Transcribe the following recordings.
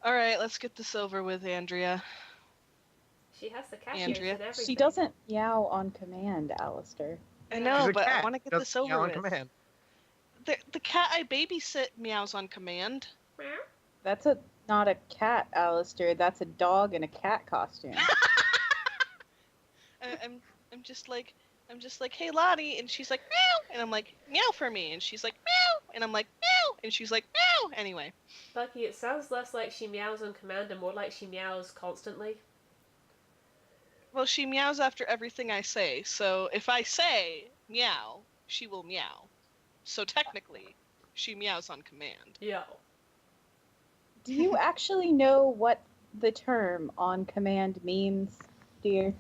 All right, let's get this over with, Andrea. She has the cat ears Andrea. and everything. She doesn't meow on command, Alistair. I Yeah. She's know, a but I cat. want to get Doesn't this over meow on with. command. The cat I babysit meows on command. Meow. That's not a cat, Alistair. That's a dog in a cat costume. I'm just like hey Lottie, and she's like meow, and I'm like meow for me, and she's like meow, and I'm like meow, and she's like meow. Anyway, Bucky, it sounds less like she meows on command and more like she meows constantly. well, she meows after everything I say, so if I say meow, she will meow. So technically, she meows on command. Yo. Do you actually know what the term on command means, dear?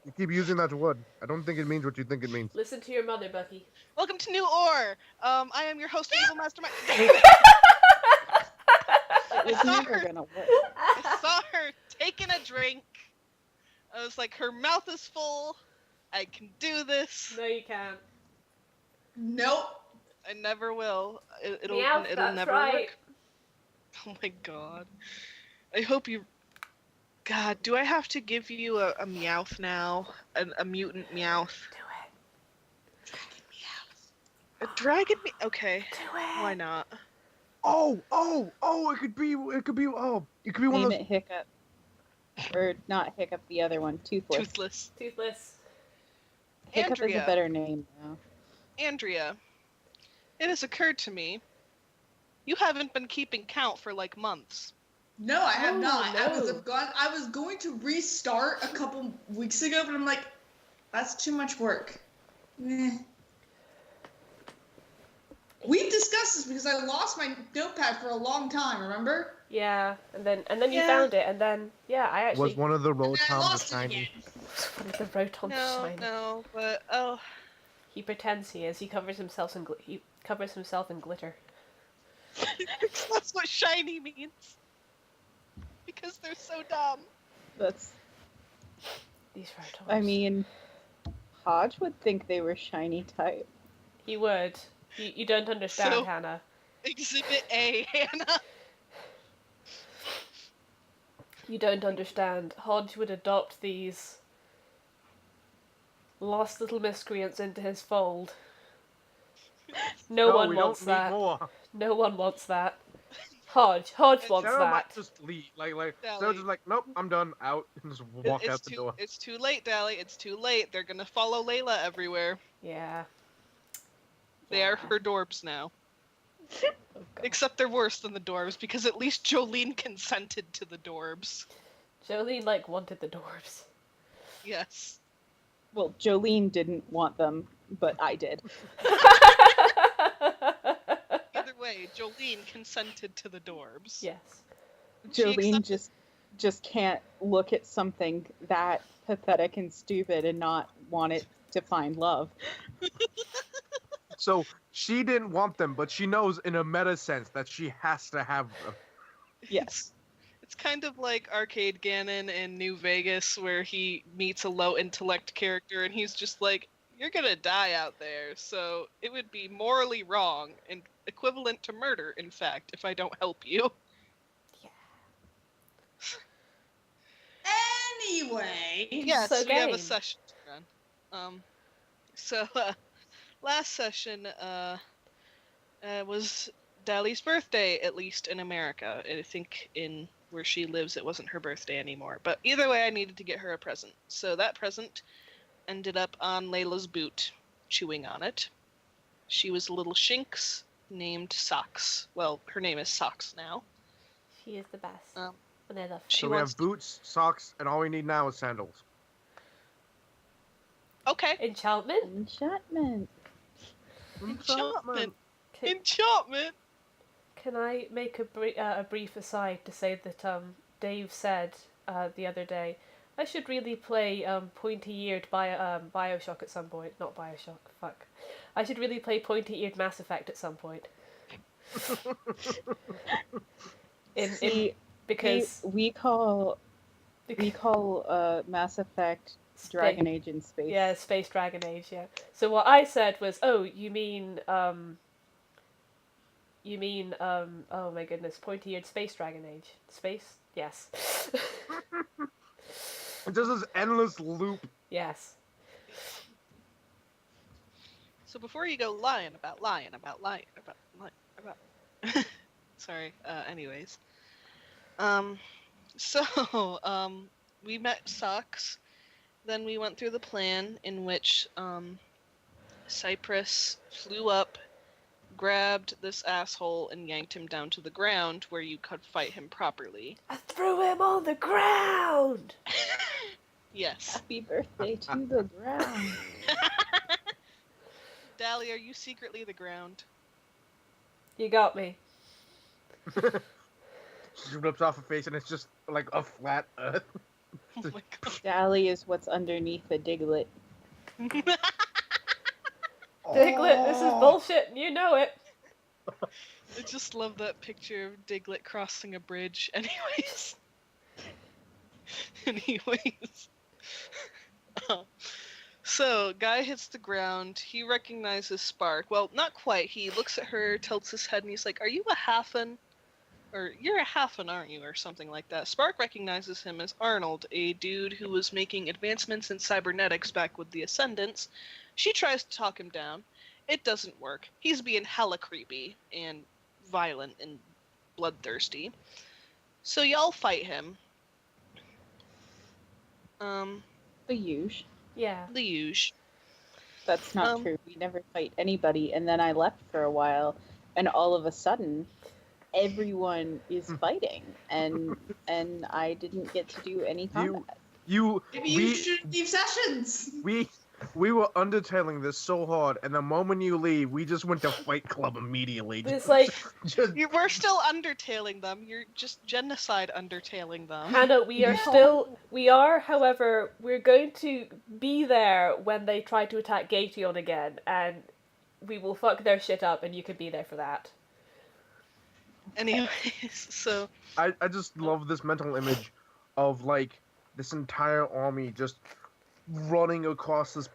You keep using that word. I don't think it means what you think it means. Listen to your mother, Bucky. Welcome to New Orre. I am your host, Evil Mastermind. It was saw never her. gonna work. I saw her taking a drink. I was like, her mouth is full. I can do this. No, you can't. Nope. I never will. It'll Meowth, that's never right. work. Oh my god. I hope you. God, do I have to give you a Meowth now? A mutant Meowth? Do A dragon me? Okay. it. Do it. Why not? Oh! It could be one Name of it those. Hiccup. Or not Hiccup, the other one, Toothless. Toothless. Toothless. Hiccup is Andrea. a better name now. Andrea, it has occurred to me, you haven't been keeping count for like months. No, I have Oh, not. no. I was going to restart a couple weeks ago, but I'm like, that's too much work. Eh. We've discussed this because I lost my notepad for a long time, remember? Yeah, and then you Yeah. found it, and then I actually Was one of the And then I rotoms lost it shiny? again. one of the rotom shiny. No, but oh, He pretends he is. He covers himself in glitter. that's what shiny means. Because they're so dumb. That's. These rotoms. I mean, Hodge would think they were shiny type. He would. You don't understand, So- Hannah. Exhibit A, Hannah. You don't understand. Hodge would adopt these lost little miscreants into his fold. No one we wants don't need that. more. No one wants that. Hodge wants Sarah that. might just leave. Sarah's Dally. just like, nope, I'm done, out, and just walk out the door. It's too late, Dally. It's too late. They're gonna follow Layla everywhere. Yeah. They are her dorbs now. Oh, God. Except they're worse than the dorbs, because at least Jolene consented to the dorbs. Jolene, wanted the dwarves. Yes. Well, Jolene didn't want them, but I did. Either way, Jolene consented to the dorbs. Yes. She Jolene accepted- just can't look at something that pathetic and stupid and not want it to find love. So she didn't want them, but she knows in a meta sense that she has to have them. Yes. It's kind of like Arcade Ganon in New Vegas, where he meets a low intellect character and he's just like, you're gonna die out there, so it would be morally wrong and equivalent to murder, in fact, if I don't help you. Anyway. Yes, So we have a game. session to run. So last session was Dally's birthday, at least in America. I think in where she lives, it wasn't her birthday anymore. But either way, I needed to get her a present. So that present ended up on Layla's boot, chewing on it. She was a little shinx named Socks. Well, her name is Socks now. She is the best. Um, And I love her. she So we wants have boots, socks, and all we need now is sandals. Okay. Enchantment? Enchantment. Enchantment. Can, Enchantment. can I make a brief aside to say that Dave said the other day, I should really play pointy-eared Bioshock at some point. Not Bioshock, fuck. I should really play pointy-eared Mass Effect at some point. See, Because we call Mass Effect Dragon Age in space. Yeah, Space Dragon Age, yeah. So what I said was, oh, you mean You mean, oh my goodness, pointy-eared space dragon age. Space? Yes. Just this endless loop. Yes. So before you go lying about. Sorry. Anyways. So, we met Socks. Then we went through the plan in which, Cypress flew up, grabbed this asshole, and yanked him down to the ground where you could fight him properly. I threw him on the ground! Yes. Happy birthday to the ground. Dally, are you secretly the ground? You got me. She rips off her face and it's just like a flat earth. Oh my god. Dally is what's underneath a Diglett. Diglett, this is bullshit, and you know it. I just love that picture of Diglett crossing a bridge. Anyways. So, guy hits the ground. He recognizes Spark. Well, not quite. He looks at her, tilts his head, and he's like, "Are you a halfin? Or, you're a halfin, aren't you?" Or something like that. Spark recognizes him as Arnold, a dude who was making advancements in cybernetics back with the Ascendants. She tries to talk him down. It doesn't work. He's being hella creepy and violent and bloodthirsty. So y'all fight him. The huge. Yeah. The huge. That's not true. We never fight anybody. And then I left for a while, and all of a sudden, everyone is fighting, and I didn't get to do any combat. Maybe you should leave sessions. We were undertailing this so hard, and the moment you leave, we just went to Fight Club immediately. It's like, We're still undertailing them. You're just genocide undertailing them. Hannah, we are, however, we're going to be there when they try to attack Gateon again, and we will fuck their shit up, and you can be there for that. Anyways, so... I just love this mental image of, like, this entire army just running across this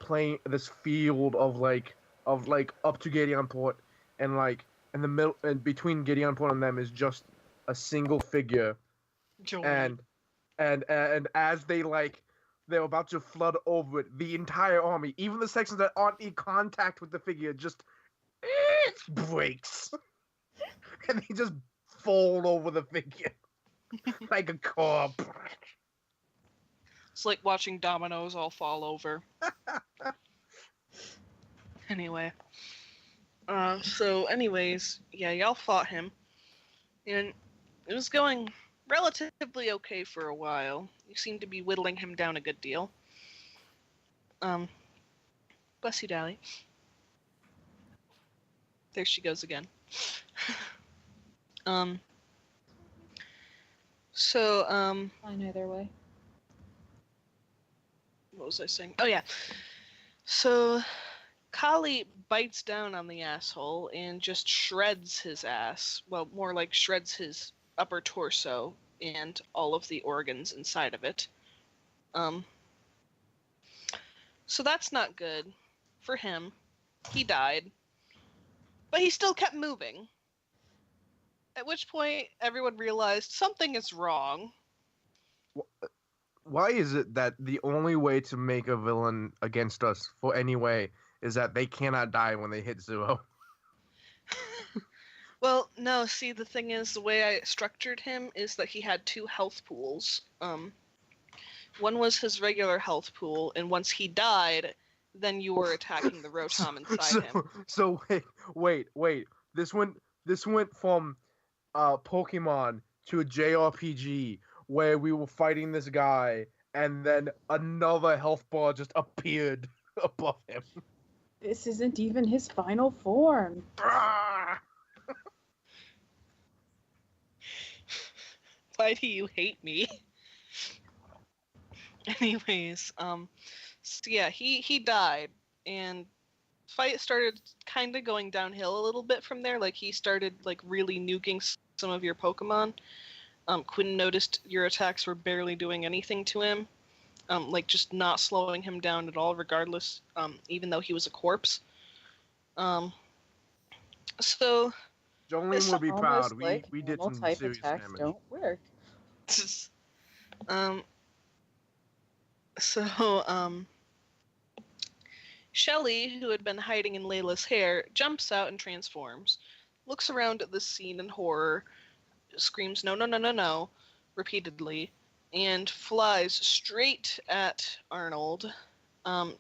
this field of up to Gateon Port, and like in the middle and between Gateon Port and them is just a single figure, and as they're about to flood over it, the entire army, even the sections that aren't in contact with the figure, just breaks, and they just fold over the figure like a corpse. It's like watching dominoes all fall over. Anyway. Anyways, yeah, y'all fought him. And it was going relatively okay for a while. You seemed to be whittling him down a good deal. Bless you, Dally. There she goes again. Fine either way. What was I saying? Oh, yeah. So, Kali bites down on the asshole and just shreds his ass. Well, more like shreds his upper torso and all of the organs inside of it. So that's not good for him. He died. But he still kept moving. At which point, everyone realized something is wrong. Why is it that the only way to make a villain against us for any way is that they cannot die when they hit 0? Well, no, see, the thing is, the way I structured him is that he had 2 health pools. One was his regular health pool, and once he died, then you were attacking the rotom inside him. So wait. This went from Pokemon to a JRPG where we were fighting this guy, and then another health bar just appeared above him. This isn't even his final form. Why do you hate me? Anyways, so yeah, he died, and fight started kind of going downhill a little bit from there. Like, he started, like, really nuking some of your Pokemon. Quinn noticed your attacks were barely doing anything to him. Like, just not slowing him down at all, regardless, even though he was a corpse. So, Jolene would be Almost proud. like We did normal some type serious attacks damage. don't work. um. So Shelly, who had been hiding in Layla's hair, jumps out and transforms, looks around at the scene in horror, screams "No, no, no, no, no," repeatedly, and flies straight at Arnold.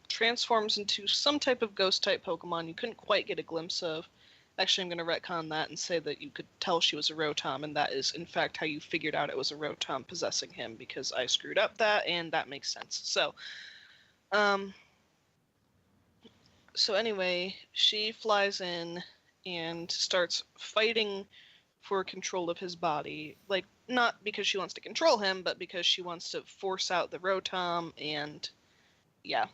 Transforms into some type of ghost-type Pokemon you couldn't quite get a glimpse of. Actually, I'm going to retcon that and say that you could tell she was a Rotom, and that is, in fact, how you figured out it was a Rotom possessing him, because I screwed up that, and that makes sense. So anyway, she flies in and starts fighting for control of his body. Like, not because she wants to control him, but because she wants to force out the Rotom, and yeah.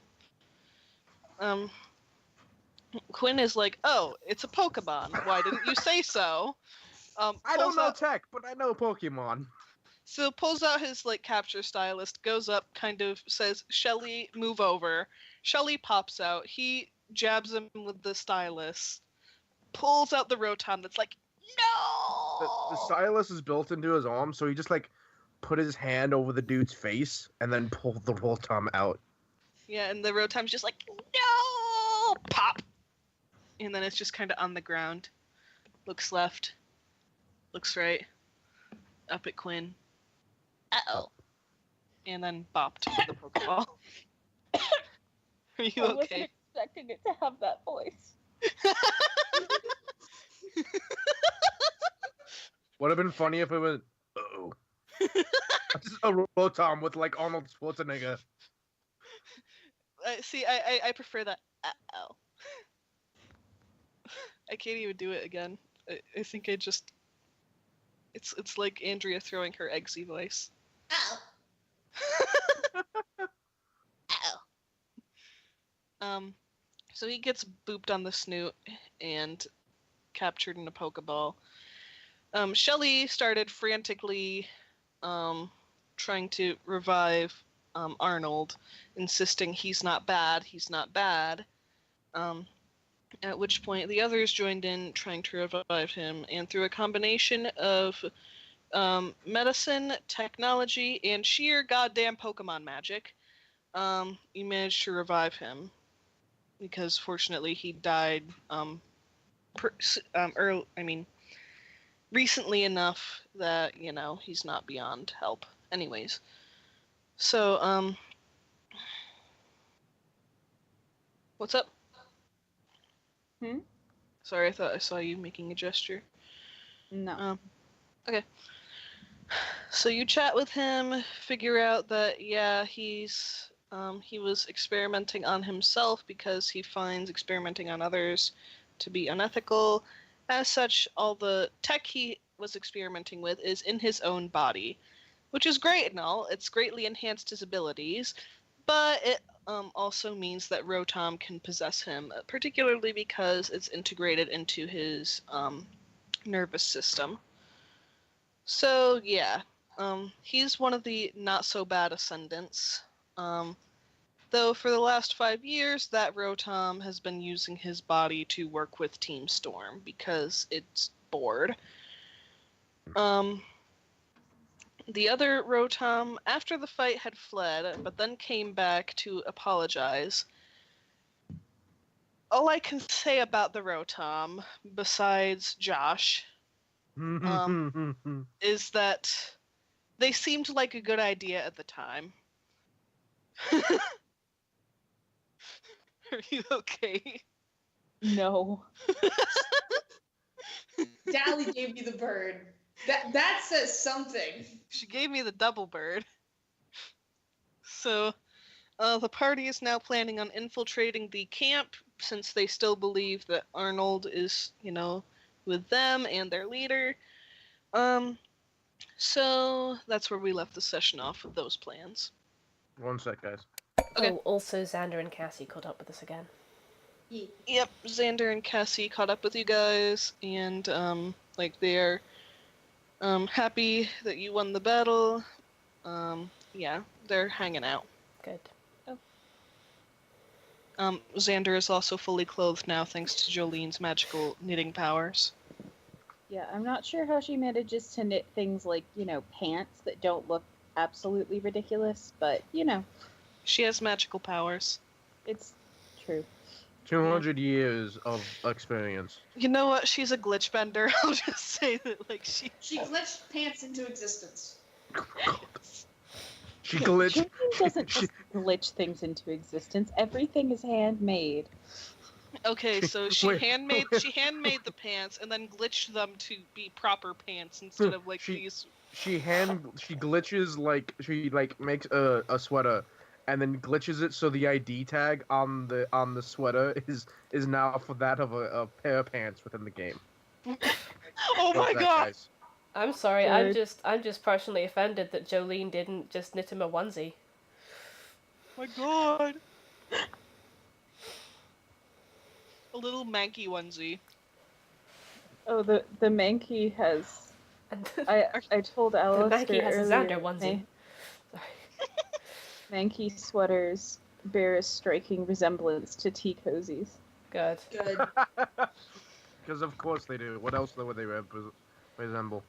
Quinn is like, "Oh, it's a Pokemon. Why didn't you say so?" I don't know tech, but I know Pokemon. So pulls out his like capture stylist, goes up, kind of says, "Shelly, move over." Shelly pops out. He jabs him with the stylus, pulls out the Rotom that's like, "No!" The stylus is built into his arm, so he just like put his hand over the dude's face and then pulled the Rotom out. Yeah, and the Rotom's just like, "No!" Pop! And then it's just kind of on the ground. Looks left. Looks right. Up at Quinn. Uh-oh. And then bopped with the Pokeball. Are you I wasn't okay? expecting it to have that voice. Would have been funny if it was, uh-oh. Just a Rotom with like Arnold Schwarzenegger. See, I prefer that. Uh-oh. I can't even do it again. I think I just... It's like Andrea throwing her eggsy voice. Ow. Ow. So he gets booped on the snoot and captured in a Pokeball. Shelly started frantically trying to revive Arnold, insisting he's not bad, he's not bad. At which point the others joined in trying to revive him, and through a combination of medicine, technology, and sheer goddamn Pokemon magic, you managed to revive him. Because fortunately he died recently enough that, you know, he's not beyond help. Anyways. So, what's up? Sorry, I thought I saw you making a gesture. No. Okay. So you chat with him, figure out that, yeah, he was experimenting on himself because he finds experimenting on others to be unethical. As such, all the tech he was experimenting with is in his own body, which is great and all. It's greatly enhanced his abilities, but it also means that Rotom can possess him, particularly because it's integrated into his nervous system. So, yeah. He's one of the not-so-bad Ascendants. Though for the last 5 years, that Rotom has been using his body to work with Team Storm because it's bored. The other Rotom, after the fight, had fled, but then came back to apologize. All I can say about the Rotom, besides Josh, is that they seemed like a good idea at the time. Are you okay? No. Dally gave me the bird. That says something. She gave me the double bird. So, the party is now planning on infiltrating the camp, since they still believe that Arnold is, you know, with them and their leader. So that's where we left the session off with those plans. One sec, guys. Okay. Oh, also Xander and Cassie caught up with us again. Yep, Xander and Cassie caught up with you guys, and they're happy that you won the battle. Yeah, they're hanging out. Good. Xander is also fully clothed now thanks to Jolene's magical knitting powers. Yeah, I'm not sure how she manages to knit things like, pants that don't look absolutely ridiculous, but, She has magical powers. it's true. 200 years of experience. You know what? She's a glitch bender. I'll just say that, like, She glitched pants into existence. She Okay, glitched. Jolene doesn't just glitch things into existence. Everything is handmade. Okay, so she Wait, handmade wait. she handmade the pants and then glitched them to be proper pants instead of like She- these. She glitches like she like makes a sweater, and then glitches it so the ID tag on the sweater is now for that of a pair of pants within the game. Oh Love my that, god! guys. I'm sorry, Good. I'm just personally offended that Jolene didn't just knit him a onesie. My god! A little manky onesie. Oh, the Mankey has. And I told the Alistair Mankey has a earlier. Xander onesie. Sorry. Mankey sweaters bear a striking resemblance to tea cozies. Good. Good. Because of course they do. What else would they resemble?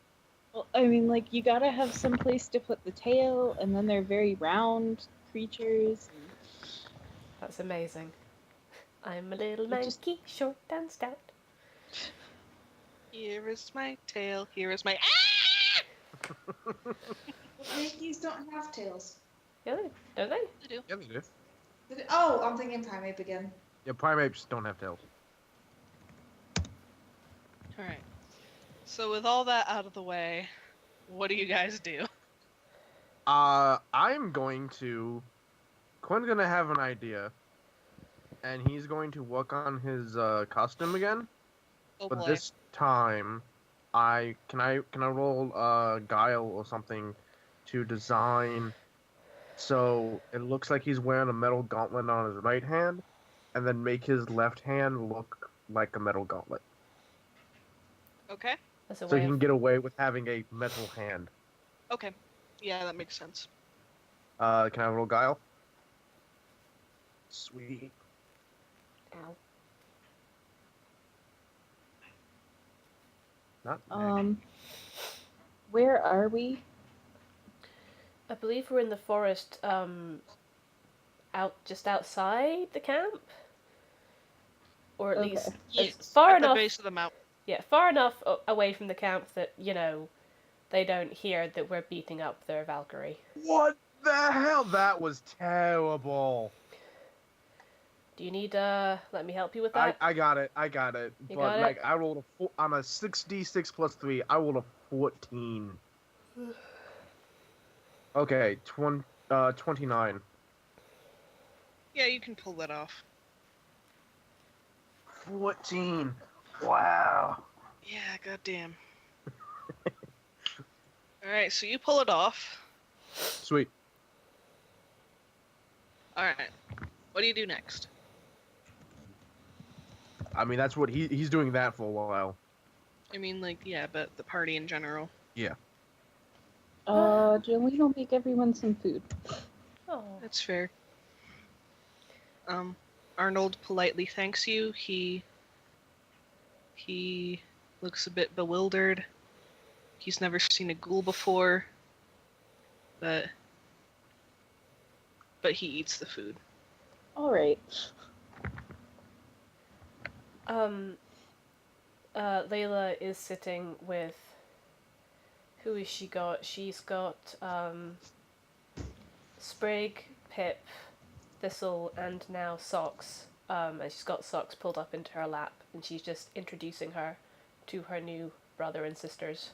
Well, I mean, like, you gotta have some place to put the tail, and then they're very round creatures. That's amazing. I'm a little It just- Mankey, short and stout. Here is my tail. Here is my. Well, Yankees don't have tails. Yeah, don't they? I do. Yeah, they do. Oh, I'm thinking primate again. Yeah, primates don't have tails. All right. So with all that out of the way, what do you guys do? I'm going to. Quinn's gonna have an idea, and he's going to work on his costume again. Oh But boy. this time, can I roll guile or something to design so it looks like he's wearing a metal gauntlet on his right hand, and then make his left hand look like a metal gauntlet, Okay. That's a so way he of... can get away with having a metal hand. Okay. Yeah, that makes sense. Can I roll guile? Sweet. Ow. Not Where are we? I believe we're in the forest, just outside the camp? Or at Okay. least Yes. it's far At enough... the base of the mountain. Yeah, far enough away from the camp that, they don't hear that we're beating up their Valkyrie. What the hell? That was terrible. Do you need, let me help you with that? I got it. You But got like it? I rolled on a 6d6 plus 3. I rolled a 14. Okay, 29. Yeah, you can pull that off. 14. Wow. Yeah, goddamn. All right, so you pull it off. Sweet. All right. What do you do next? I mean, that's what he's doing that for a while. I mean, like, yeah, but the party in general. Jolene will make everyone some food. Oh. That's fair. Arnold politely thanks you. He looks a bit bewildered. He's never seen a ghoul before, but he eats the food. All right. Layla is sitting with... Who has she got? She's got, Sprig, Pip, Thistle, and now Socks. And she's got Socks pulled up into her lap, and she's just introducing her to her new brother and sisters.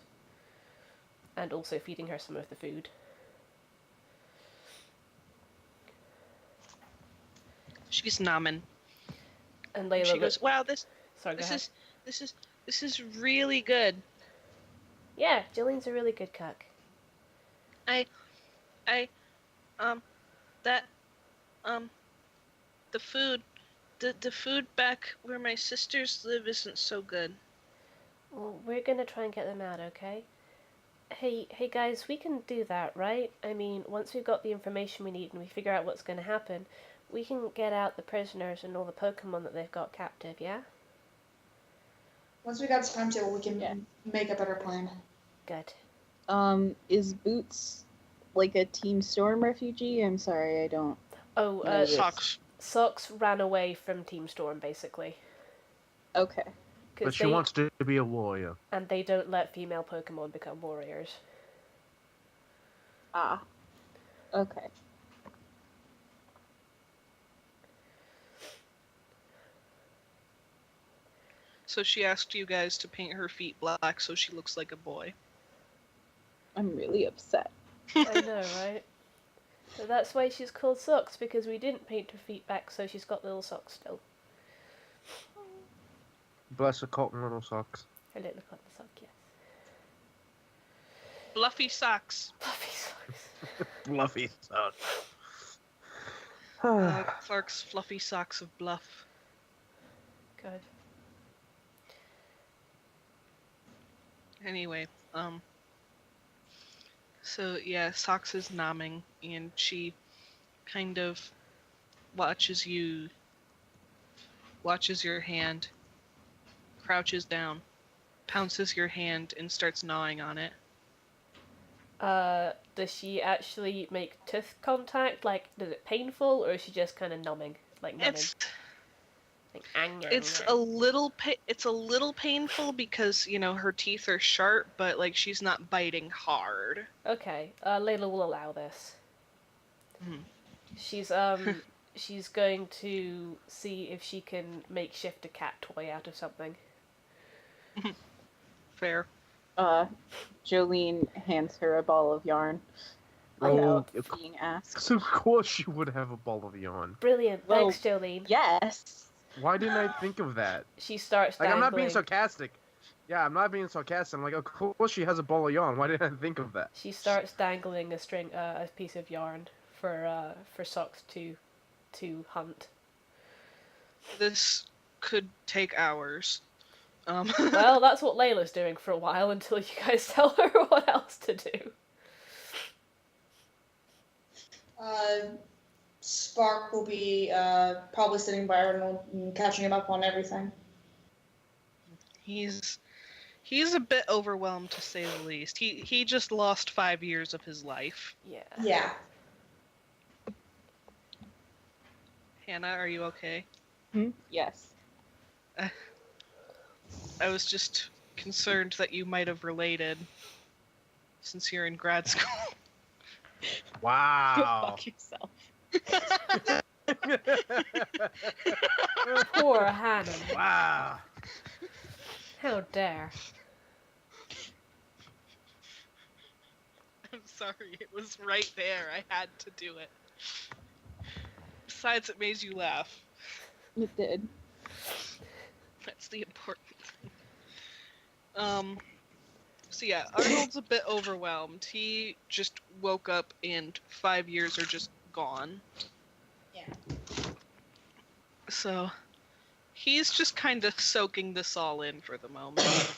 And also feeding her some of the food. She's nomming. And Layla... She goes, "Wow, Sorry, go ahead. this is really good. Yeah, Jolene's a really good cook. The food back where my sisters live isn't so good." Well, we're gonna try and get them out, okay? Hey guys, we can do that, right? I mean, once we've got the information we need and we figure out what's gonna happen, we can get out the prisoners and all the Pokemon that they've got captive, yeah? Once we got his timetable, we can Yeah. make a better plan. Good. Is Boots like a Team Storm refugee? I'm sorry, I don't Oh, know this. Socks. ran away from Team Storm, basically. Okay. But she wants to be a warrior. And they don't let female Pokemon become warriors. Ah. Okay. So she asked you guys to paint her feet black so she looks like a boy. I'm really upset. I know, right? So that's why she's called Socks, because we didn't paint her feet back, so she's got little socks still. Bless her cotton little socks. Her little cotton sock, yes. Fluffy socks. Fluffy socks. Fluffy socks. Clark's fluffy socks of bluff. Good. Anyway, so yeah, Socks is nomming, and she kind of watches your hand, crouches down, pounces your hand, and starts gnawing on it. Does she actually make tooth contact? Like, is it painful, or is she just kind of numbing? Like, numbing? It's a little painful because, you know, her teeth are sharp, but, like, she's not biting hard. Okay, Layla will allow this. Mhm. She's going to see if she can makeshift a cat toy out of something. Fair. Jolene hands her a ball of yarn. Oh, Without being asked. So of course she would have a ball of yarn. Brilliant, Well, thanks, Jolene. Yes. Why didn't I think of that? She starts Like, dangling. I'm not being sarcastic. Yeah, I'm not being sarcastic. I'm like, of course she has a ball of yarn. Why didn't I think of that? She starts dangling a piece of yarn for Socks to hunt. This could take hours. Well, that's what Layla's doing for a while until you guys tell her what else to do. Spark will be probably sitting by Arnold and catching him up on everything. He's a bit overwhelmed, to say the least. He just lost 5 years of his life. Yeah. Yeah. Hannah, are you okay? Yes. I was just concerned that you might have related, since you're in grad school. Wow. Fuck yourself. Poor Hannah. Wow. How dare. I'm sorry, it was right there. I had to do it. Besides, it made you laugh. It did. That's the important thing. So yeah, Arnold's a bit overwhelmed. He just woke up and 5 years are just gone. Yeah. So he's just kind of soaking this all in for the moment.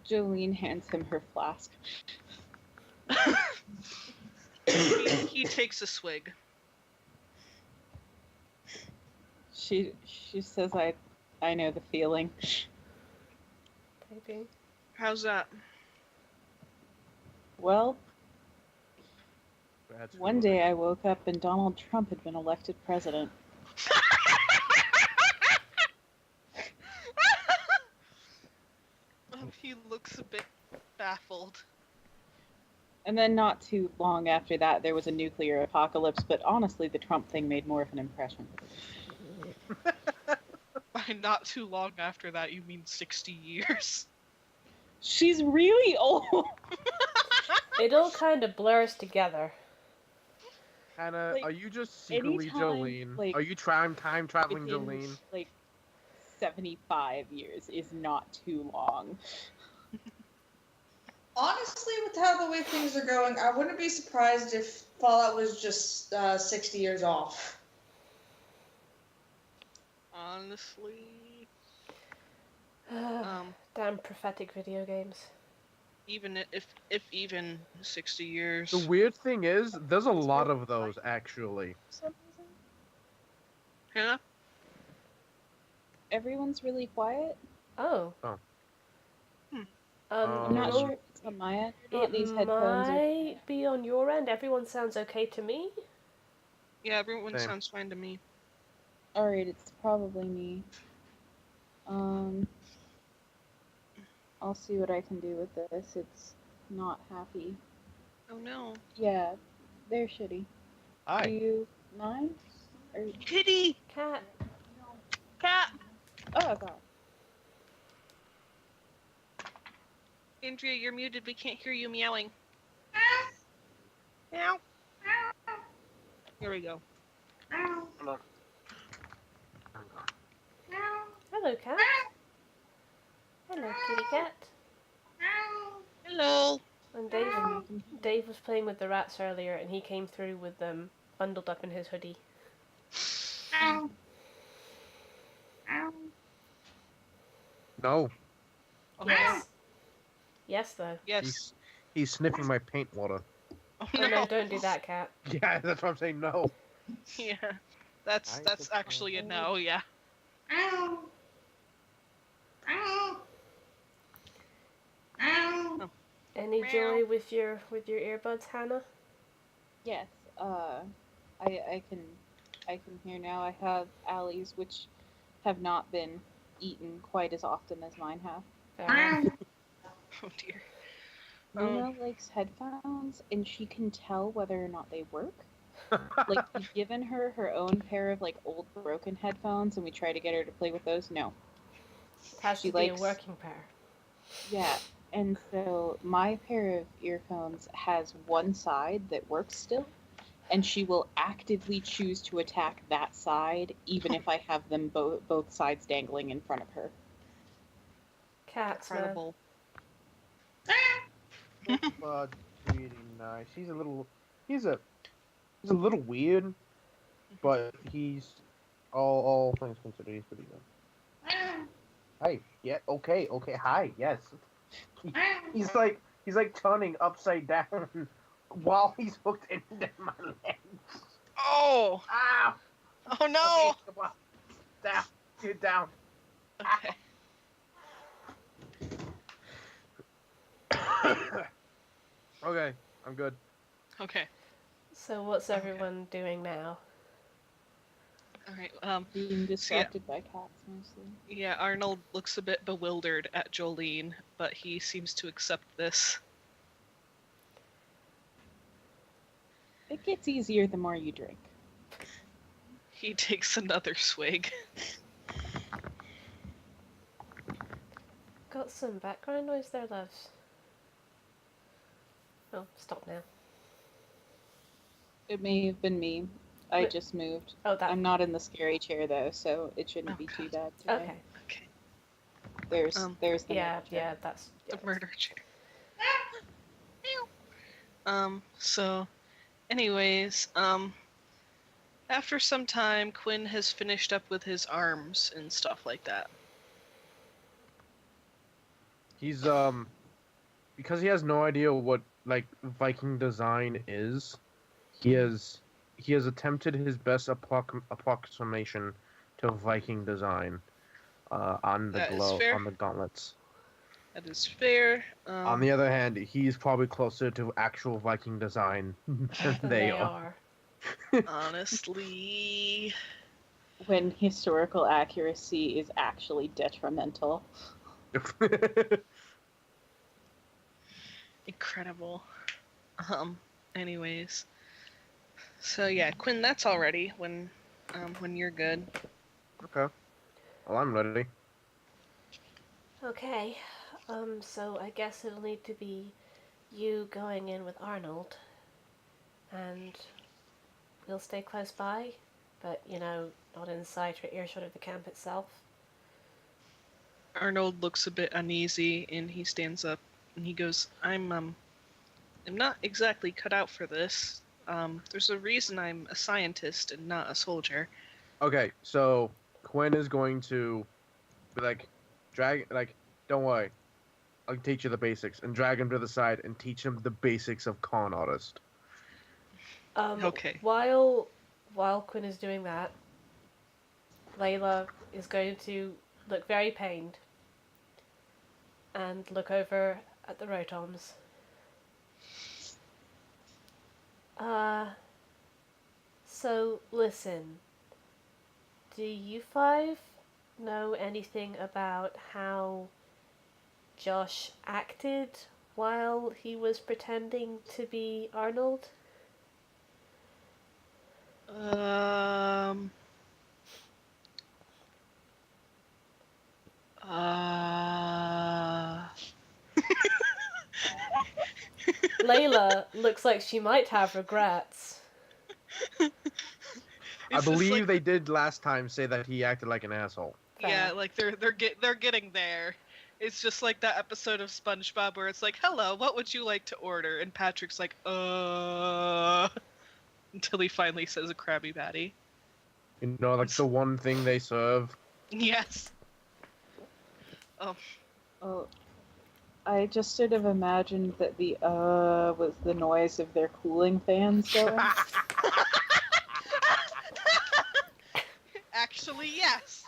Jolene hands him her flask. he takes a swig. She says, I know the feeling. Maybe. How's that? Well, That's one day I woke up and Donald Trump had been elected president. He looks a bit baffled. And then not too long after that, there was a nuclear apocalypse, but honestly, the Trump thing made more of an impression. By not too long after that, you mean 60 years. She's really old! It all kind of blurs together. Hannah, Like, are you just secretly anytime, Jolene? like, Are you time traveling Within, Jolene? like, 75 years is not too long. Honestly, with how the way things are going, I wouldn't be surprised if Fallout was just 60 years off. Honestly, Damn prophetic video games. even if even 60 years. The weird thing is, there's a lot of those actually. Hannah? Everyone's really quiet. Oh. Oh. I'm not roll. sure if it's on my end or not. It These headphones are. might be on your end. Everyone sounds okay to me. Yeah, everyone Same. sounds fine to me. Alright, it's probably me. I'll see what I can do with this. It's not happy. Oh no. Yeah, they're shitty. Do Hi. you mind? Or... Kitty! Cat. Cat! Oh god. Andrea, you're muted. We can't hear you meowing. Meow. Here we go. Hello. Hello, cat. Hello, kitty cat. Hello. And Dave was playing with the rats earlier, and he came through with them bundled up in his hoodie. No. Oh, Yes. Yes, though. Yes. He's sniffing my paint water. Oh, Oh no, don't do that, cat. Yeah, that's what I'm saying. No. Yeah. That's actually a no, yeah. Any Meow. joy with your earbuds, Hannah? Yes. I can hear now. I have Allie's, which have not been eaten quite as often as mine have. Fair enough. Oh dear. Luna likes headphones, and she can tell whether or not they work. Like, we've given her her own pair of, like, old broken headphones, and we try to get her to play with those. No. It has She to be likes- a working pair. Yeah. And so my pair of earphones has one side that works still, and she will actively choose to attack that side, even if I have them both sides dangling in front of her. Cats, man. Incredible. Bud's really nice. He's a little weird, but he's all things considered, he's pretty good. Hi. Yeah. Okay. Hi. Yes. He's like turning upside down while he's hooked into my legs. Oh! Ow! Oh no! Okay, come on. Down. Get down. Okay. Okay, I'm good. Okay. So what's everyone doing now? Alright, Being distracted by cats, mostly. yeah, Arnold looks a bit bewildered at Jolene, but he seems to accept this. It gets easier the more you drink. He takes another swig. Got some background noise there, loves. Oh, stop now. It may have been me. I Wait. just moved. Oh, that. I'm not in the scary chair though, so it shouldn't Oh, be too God. bad today. Okay. Okay. There's the Yeah, murder chair. yeah, that's. The murder chair. So, anyways, after some time, Quinn has finished up with his arms and stuff like that. He's because he has no idea what like Viking design is. He has attempted his best approximation to Viking design on the That is glove fair. on the gauntlets. That is fair. On the other hand, he's probably closer to actual Viking design than Than they are. Honestly, When historical accuracy is actually detrimental. incredible. Anyways, so yeah, Quinn, that's all ready when you're good. Okay. Well, I'm ready. Okay. So I guess it'll need to be you going in with Arnold, and we'll stay close by, but not in sight or earshot of the camp itself. Arnold looks a bit uneasy and he stands up and he goes, I'm not exactly cut out for this. There's a reason I'm a scientist and not a soldier. Okay, so Quinn is going to don't worry, I'll teach you the basics, and drag him to the side and teach him the basics of con artist. Okay. While Quinn is doing that, Layla is going to look very pained and look over at the rotoms. So listen, do you five know anything about how Josh acted while he was pretending to be Arnold? Um. Layla looks like she might have regrets. I believe they did last time say that he acted like an asshole. Yeah, like they're getting there. It's just like that episode of SpongeBob where it's like, "Hello, what would you like to order?" And Patrick's like, until he finally says a Krabby Patty. You know, like the one thing they serve. Yes. Oh, I just sort of imagined that the was the noise of their cooling fans going. Actually, yes.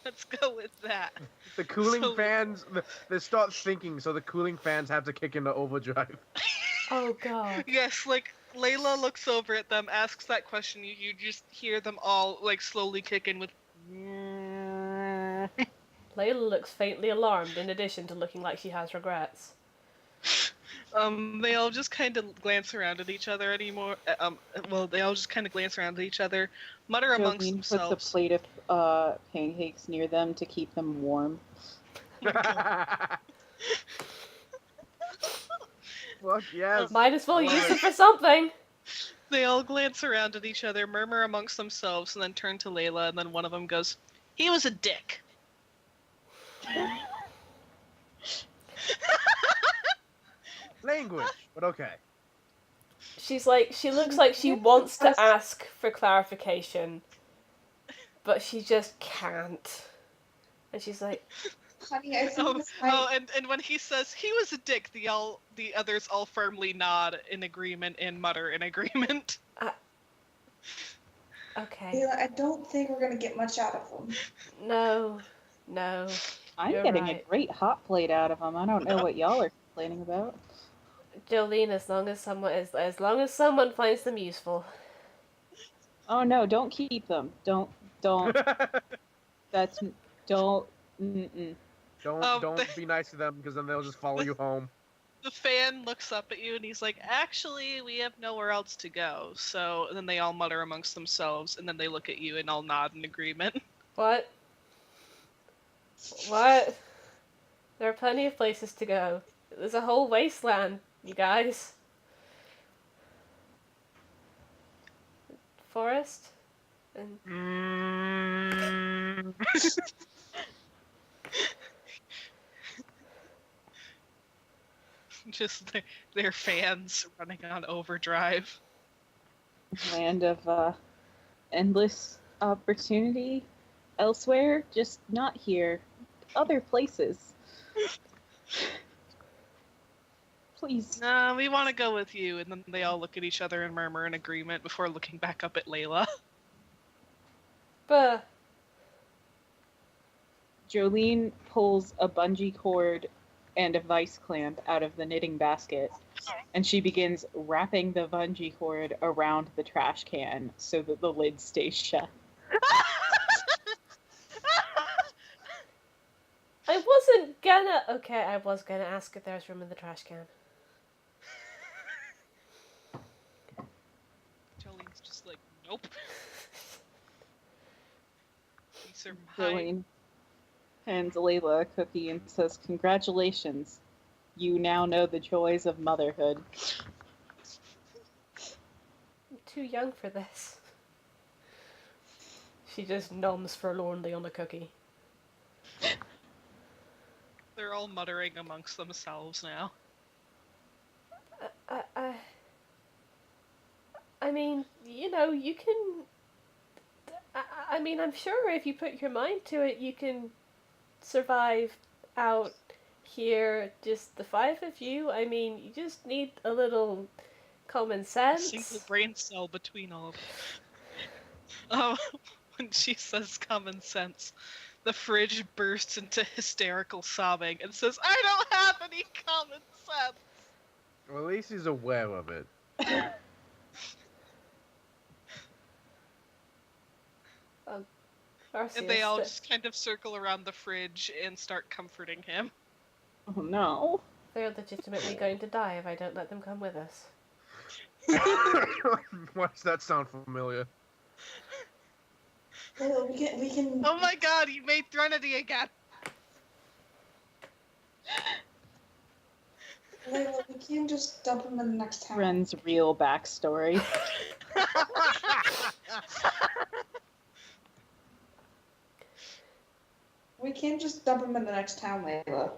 Let's go with that. The cooling fans, they start thinking, so the cooling fans have to kick into overdrive. Oh god. Yes, like Layla looks over at them, asks that question. You just hear them all like slowly kick in with. Layla looks faintly alarmed in addition to looking like she has regrets. They all just kind of glance around at each other anymore. They all just kind of glance around at each other, mutter amongst Jolene themselves. puts a plate of pancakes near them to keep them warm. Fuck yes. Might as well use it for something. They all glance around at each other, murmur amongst themselves, and then turn to Layla, and then one of them goes, "He was a dick." Language, but okay. She looks like she wants to ask for clarification, but she just can't. And she's like, Honey, I think this might... and when he says he was a dick, the others all firmly nod in agreement and mutter in agreement. okay. Layla, I don't think we're gonna get much out of him. No. I'm You're getting right. a great hot plate out of them. I don't know what y'all are complaining about. Jolene, as long as someone finds them useful. Oh no, don't keep them. Don't. That's don't. Mm-mm. Don't be nice to them because then they'll just follow you home. The fan looks up at you and he's like, "Actually, we have nowhere else to go." So and then they all mutter amongst themselves, and then they look at you and all nod in agreement. What? What? There are plenty of places to go. There's a whole wasteland, you guys. Forest? And Just their fans running on overdrive. Land of endless opportunity elsewhere, just not here. Other places. Please. Nah, we want to go with you. And then they all look at each other and murmur in agreement before looking back up at Layla. Buh. Jolene pulls a bungee cord and a vice clamp out of the knitting basket, and she begins wrapping the bungee cord around the trash can so that the lid stays shut. I was gonna ask if there's room in the trash can. Jolene's just like, nope. These are Jolene hands Layla a cookie and says, "Congratulations. You now know the joys of motherhood." I'm too young for this. She just nods forlornly on the cookie. They're all muttering amongst themselves now. I mean, you know, you can... I mean, I'm sure if you put your mind to it, you can survive out here, just the five of you. I mean, you just need a little common sense. A single brain cell between all of them. Um, when she says common sense, the fridge bursts into hysterical sobbing and says, "I don't have any common sense." Well, at least he's aware of it. And they all Arceus, just kind of circle around the fridge and start comforting him. Oh no. they're legitimately going to die if I don't let them come with us. Why does that sound familiar? Well, we can. Oh my god, you made Threnody again! Layla, we can just dump him in the next town. Ren's real backstory. We can't just dump him in the next town, Layla.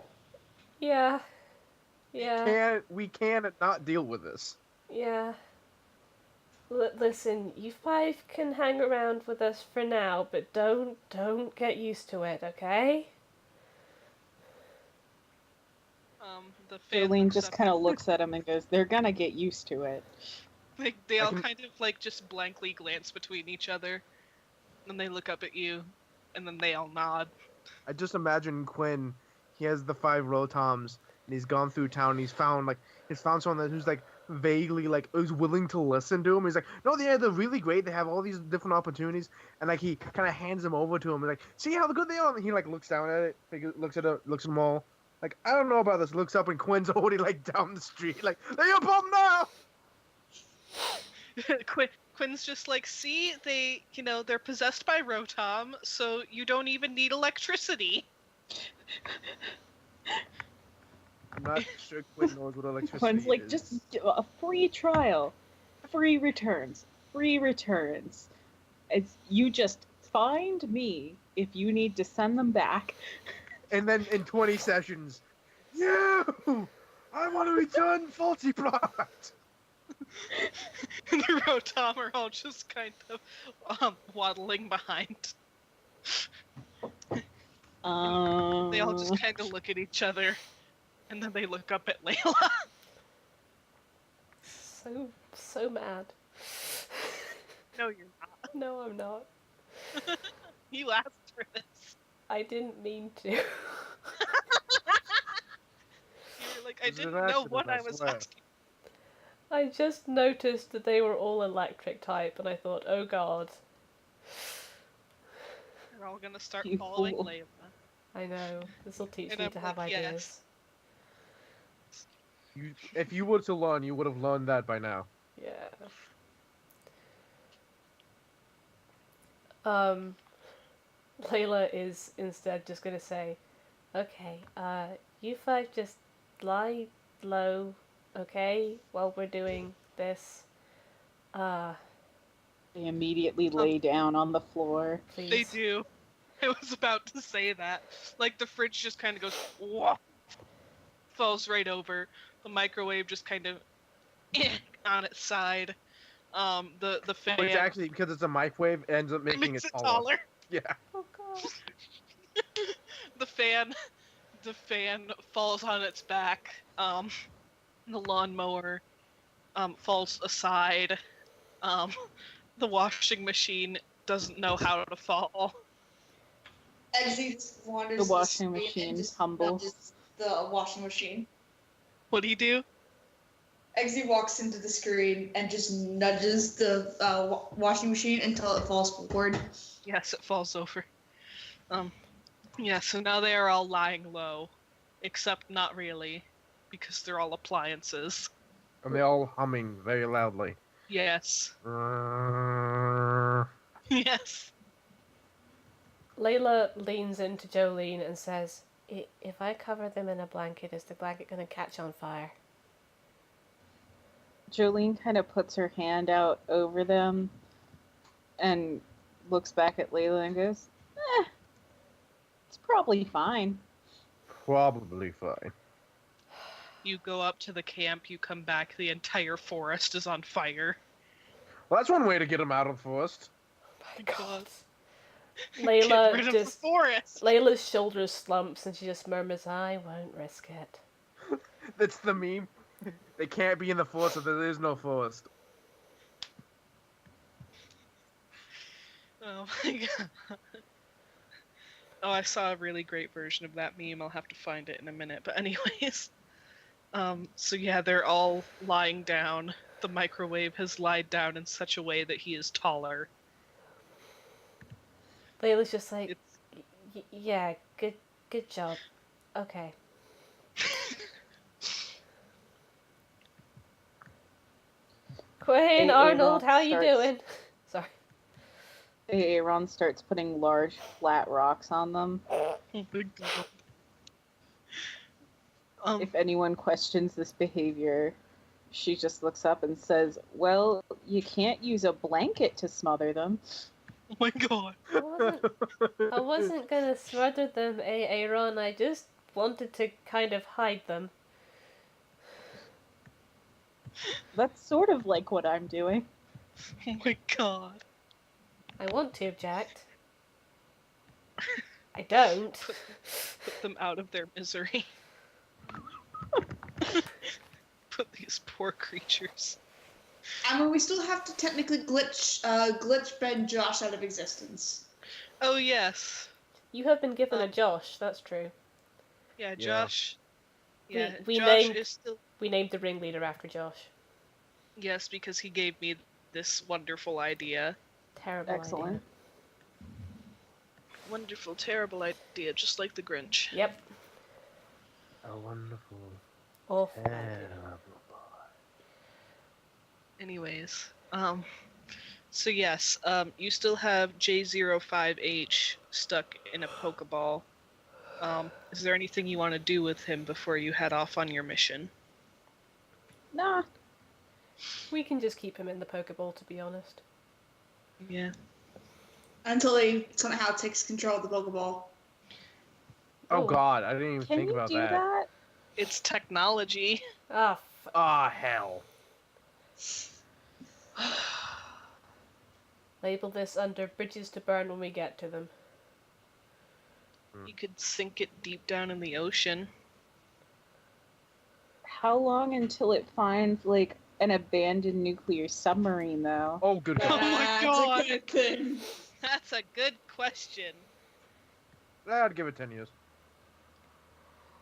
Yeah. We can't not deal with this. Yeah. Listen, you five can hang around with us for now, but don't get used to it, okay? The fan Jolene looks just up- kind of looks at him and goes, "They're gonna get used to it." Like, they all kind of, like, just blankly glance between each other. And they look up at you. And then they all nod. I just imagine Quinn. He has the 5 rotoms, and he's gone through town. And he's found someone who's like vaguely like who's willing to listen to him. He's like, no, they're really great. They have all these different opportunities, and like he kind of hands them over to him. And like, see how good they are. And he like looks down at it, looks at them all. Like, I don't know about this. Looks up, and Quinn's already like down the street. Like, they're your bum now. Quinn's just like, see, they're possessed by rotom, so you don't even need electricity. I'm not sure Quinn knows what electricity Quinn's like, is. just a free trial, free returns. It's you just find me if you need to send them back. And then in 20 sessions, you! I want to return faulty product! And the rotom are all just kind of waddling behind. They all just kind of look at each other, and then they look up at Layla. So mad. No, you're not. No, I'm not. You asked for this. I didn't mean to. You were like, I This is didn't an know accident, what I I was swear. asking. I just noticed that they were all electric type, and I thought, oh god. They're all gonna start You following fool. Layla. I know. This will teach And me I'm to have like, ideas. If you were to learn, you would have learned that by now. Yeah. Layla is instead just gonna say, okay, you five just lie low, okay, while we're doing this. They immediately lay down on the floor. Please. They do. I was about to say that. Like, the fridge just kind of goes, whoa, falls right over. The microwave just kind of on its side. The fan Which actually, because it's a microwave, ends up making makes it it taller. taller. Yeah. Oh god. The fan falls on its back. The lawnmower falls aside. The washing machine doesn't know how to fall. Eggsy just wanders The washing screen and machine, just humble. nudges the washing machine. What do you do? Eggsy walks into the screen and just nudges the washing machine until it falls forward. Yes, it falls over. Yeah, so now they are all lying low. Except not really, because they're all appliances. And they're all humming very loudly. Yes. Uh, Yes. Layla leans into Jolene and says, if I cover them in a blanket, is the blanket going to catch on fire? Jolene kind of puts her hand out over them and looks back at Layla and goes, it's probably fine. Probably fine. You go up to the camp, you come back, the entire forest is on fire. Well, that's one way to get them out of the forest. My God. Get Layla rid of the just... forest! Layla's shoulders slumps and she just murmurs, I won't risk it. That's the meme. They can't be in the forest if there is no forest. Oh my god. Oh, I saw a really great version of that meme. I'll have to find it in a minute. But anyways, so yeah, they're all lying down. The microwave has lied down in such a way that he is taller. Layla's just like, It's yeah, good job. Okay. Quinn, Arnold, how you doing? Sorry. Aaron starts putting large flat rocks on them. oh my god. If anyone questions this behavior, she just looks up and says, "Well, you can't use a blanket to smother them." Oh my god. I wasn't gonna smother them, Aaron. I just wanted to kind of hide them. That's sort of like what I'm doing. Oh my god. I want to object. I don't. Put them out of their misery. Put these poor creatures. I mean, we still have to technically glitch Ben Josh out of existence. Oh yes. You have been given a Josh, that's true. Yeah, Josh. Yeah, We Josh named- is still. We named the ringleader after Josh. Yes, because he gave me this wonderful idea. Terrible Excellent. idea. Wonderful, terrible idea, just like the Grinch. Yep. A wonderful, Awful. terrible boy. Anyways, so yes, you still have J05H stuck in a Pokeball. Is there anything you want to do with him before you head off on your mission? Nah. We can just keep him in the Pokeball, to be honest. Yeah. Until he somehow takes control of the Pokeball. Oh god, I didn't even Can think you about do that. that? It's technology. Ah, Ah, hell. label this under bridges to burn when we get to them. You could sink it deep down in the ocean. How long until it finds, like, an abandoned nuclear submarine, though? Oh, good Oh god. my God. That's a good thing. That's a good question. I'd give it 10 years.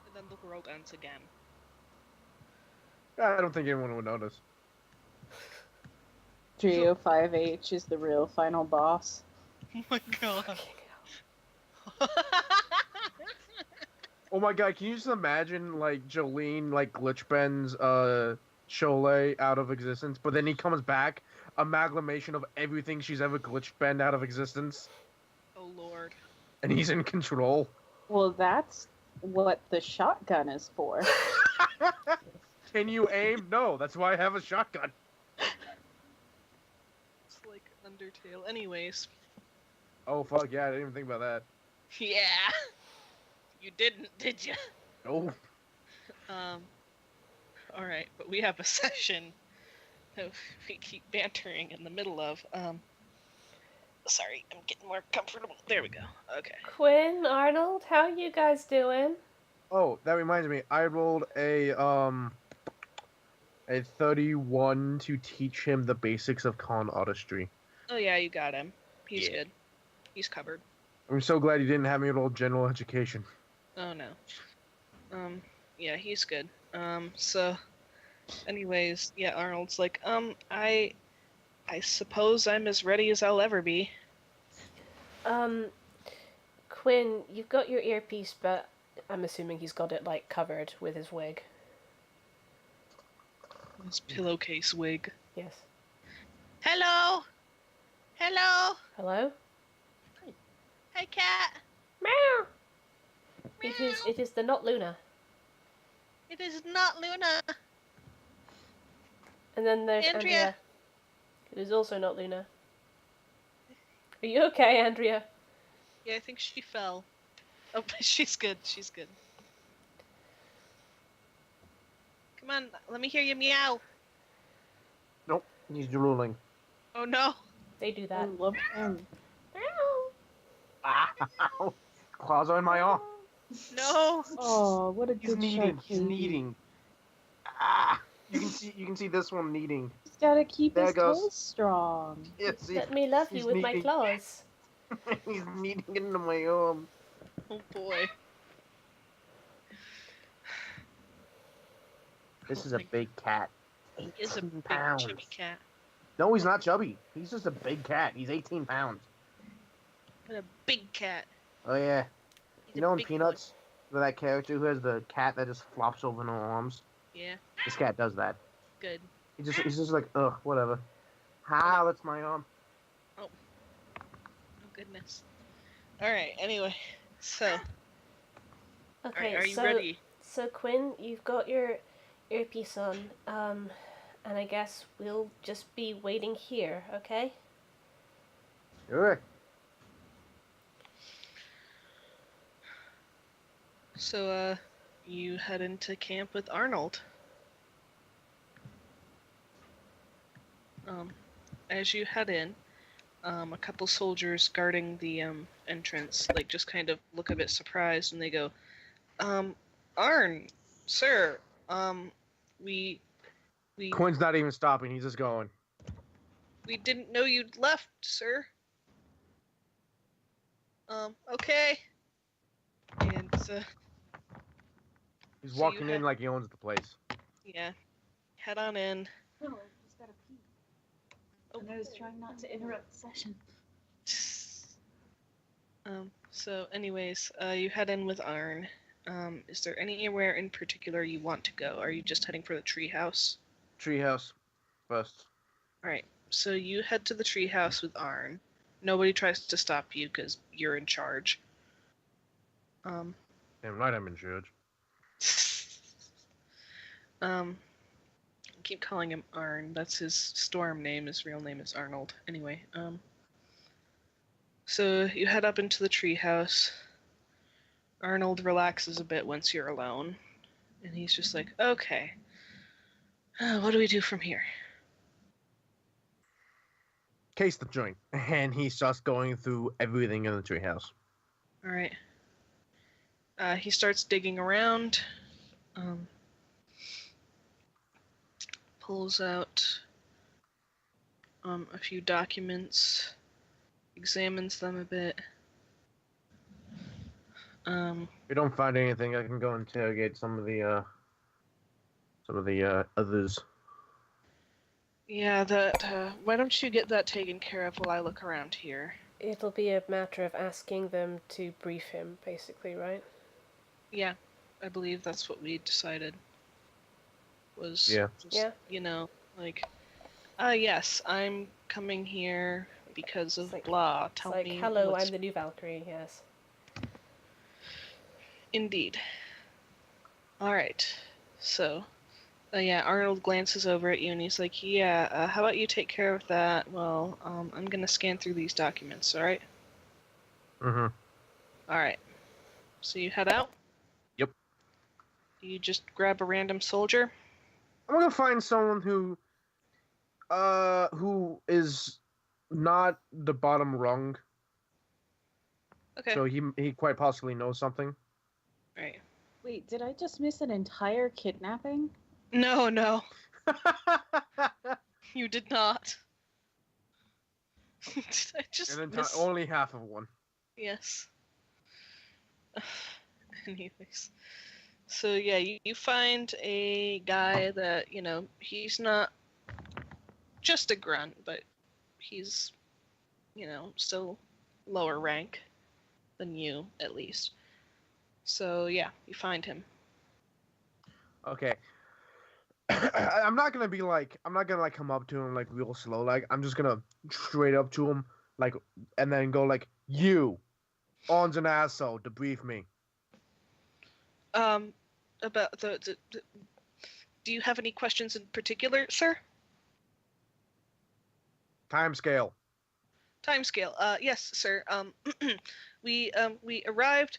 And then the world ends again. I don't think anyone would notice. J05H is the real final boss. Oh my god. Oh my god, can you just imagine, like, Jolene, like, Glitch Ben's, Cholet out of existence, but then he comes back, amalgamation of everything she's ever glitched Ben out of existence, Oh lord. and he's in control. Well, that's what the shotgun is for. Can you aim? No, that's why I have a shotgun. It's like Undertale. Anyways. Oh fuck, yeah, I didn't even think about that. Yeah. You didn't, did you? Oh. Alright, but we have a session that we keep bantering in the middle of. Sorry, I'm getting more comfortable. There we go. Okay. Quinn, Arnold, how you guys doing? Oh, that reminds me, I rolled a 31 to teach him the basics of con artistry. Oh yeah, you got him. He's Yeah. good. He's covered. I'm so glad you didn't have me roll general education. Oh no. Yeah, he's good. So anyways, yeah, Arnold's like, I suppose I'm as ready as I'll ever be. Quinn, you've got your earpiece, but I'm assuming he's got it, like, covered with his wig. His pillowcase wig. Yes. Hello! Hello! Hello? Hi, cat! Meow! It is the not Luna. It is not Luna! And then there's Andrea. Andrea. It is also not Luna. Are you okay, Andrea? Yeah, I think she fell. Oh, she's good. She's good. Come on, let me hear you meow. Nope, he's drooling. Oh no. They do I that. love him. Ow! Claws on my arm. No. Oh, what a He's good kneading. shark He's baby. kneading. Ah! You can see this one kneading. He's gotta keep There his goes. toes strong. Yeah, see, Let me love you he's with my kneading. claws. He's kneading it into my arm. Oh boy. This is a big cat. He is a 18 big pounds. chubby cat. No, he's not chubby. He's just a big cat. He's 18 pounds. What a big cat. Oh, yeah. He's You a know in big Peanuts, with that character who has the cat that just flops over in her arms? boy. Yeah, This cat does that. good. He's just like, ugh, whatever. Ha, that's my arm. Oh goodness. Alright, anyway. So, Okay, are you so ready? so Quinn, you've got your earpiece on, and I guess we'll just be waiting here, okay? Sure. So, you head into camp with Arnold. As you head in, a couple soldiers guarding the entrance, like, just kind of look a bit surprised, and they go, Arn, sir, we Quinn's not even stopping. He's just going. didn't know you'd left, sir. Okay. And, He's So walking you in like he owns the place. yeah, head on in. No, I just gotta pee. And I was trying not to interrupt the session. So anyways, you head in with Arn. Is there anywhere in particular you want to go? Are you just heading for the treehouse? Treehouse first. Alright, so you head to the treehouse with Arn. Nobody tries to stop you because you're in charge. Damn right I'm in charge. I keep calling him Arn. That's his storm name. His real name is Arnold. Anyway, so you head up into the treehouse. Arnold relaxes a bit once you're alone, and he's just like, okay, what do we do from here? Case the joint. And he's just going through everything in the treehouse. Alright. He starts digging around, pulls out a few documents, examines them a bit. If you don't find anything, I can go interrogate some of the others. Yeah, why don't you get that taken care of while I look around here? It'll be a matter of asking them to brief him, basically, right? Yeah, I believe that's what we decided. Was Yeah. just, Yeah. you know, like, yes, I'm coming here because of It's like- blah. It's Tell like, me hello, what's I'm the new Valkyrie, yes. Indeed. Alright, so, yeah, Arnold glances over at you and he's like, yeah, how about you take care of that? Well, I'm gonna scan through these documents, alright? Mm-hmm. Alright. So you head out? Yep. You just grab a random soldier? I'm gonna find someone who is not the bottom rung. Okay. So he quite possibly knows something. Alright. Wait, did I just miss an entire kidnapping? No, you did not. I just miss... Only half of one. Yes. Anyways. So yeah, you find a guy that, you know, he's not just a grunt, but he's, you know, still lower rank than you, at least. So yeah, you find him. Okay. I'm not gonna come up to him like real slow. Like I'm just gonna straight up to him, like, and then go like, "You, Arn's an asshole. Debrief me." About the do you have any questions in particular, sir? Timescale. Timescale. Yes, sir. We arrived.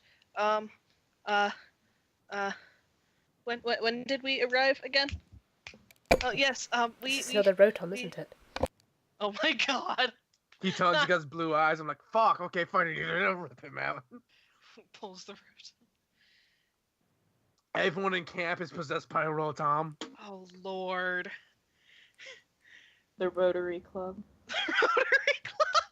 When did we arrive again? Oh yes. This is another rotom, isn't it? Oh my god. He turns, he got blue eyes. I'm like, "Fuck. Okay, fine. Rip him out." Pulls the root. Everyone in camp is possessed by a rotom. Oh lord. The Rotary Club. Rotary Club.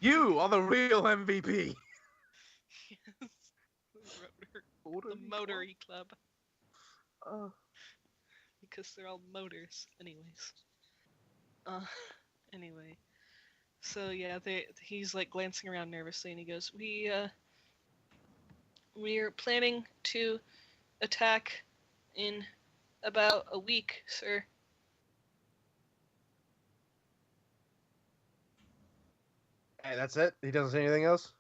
You are the real MVP. Yes. The Motory Club. Because they're all motors, anyways. Anyway. So yeah, he's like glancing around nervously, and he goes, we're planning to attack in about a week, sir. Hey, that's it? He doesn't say anything else?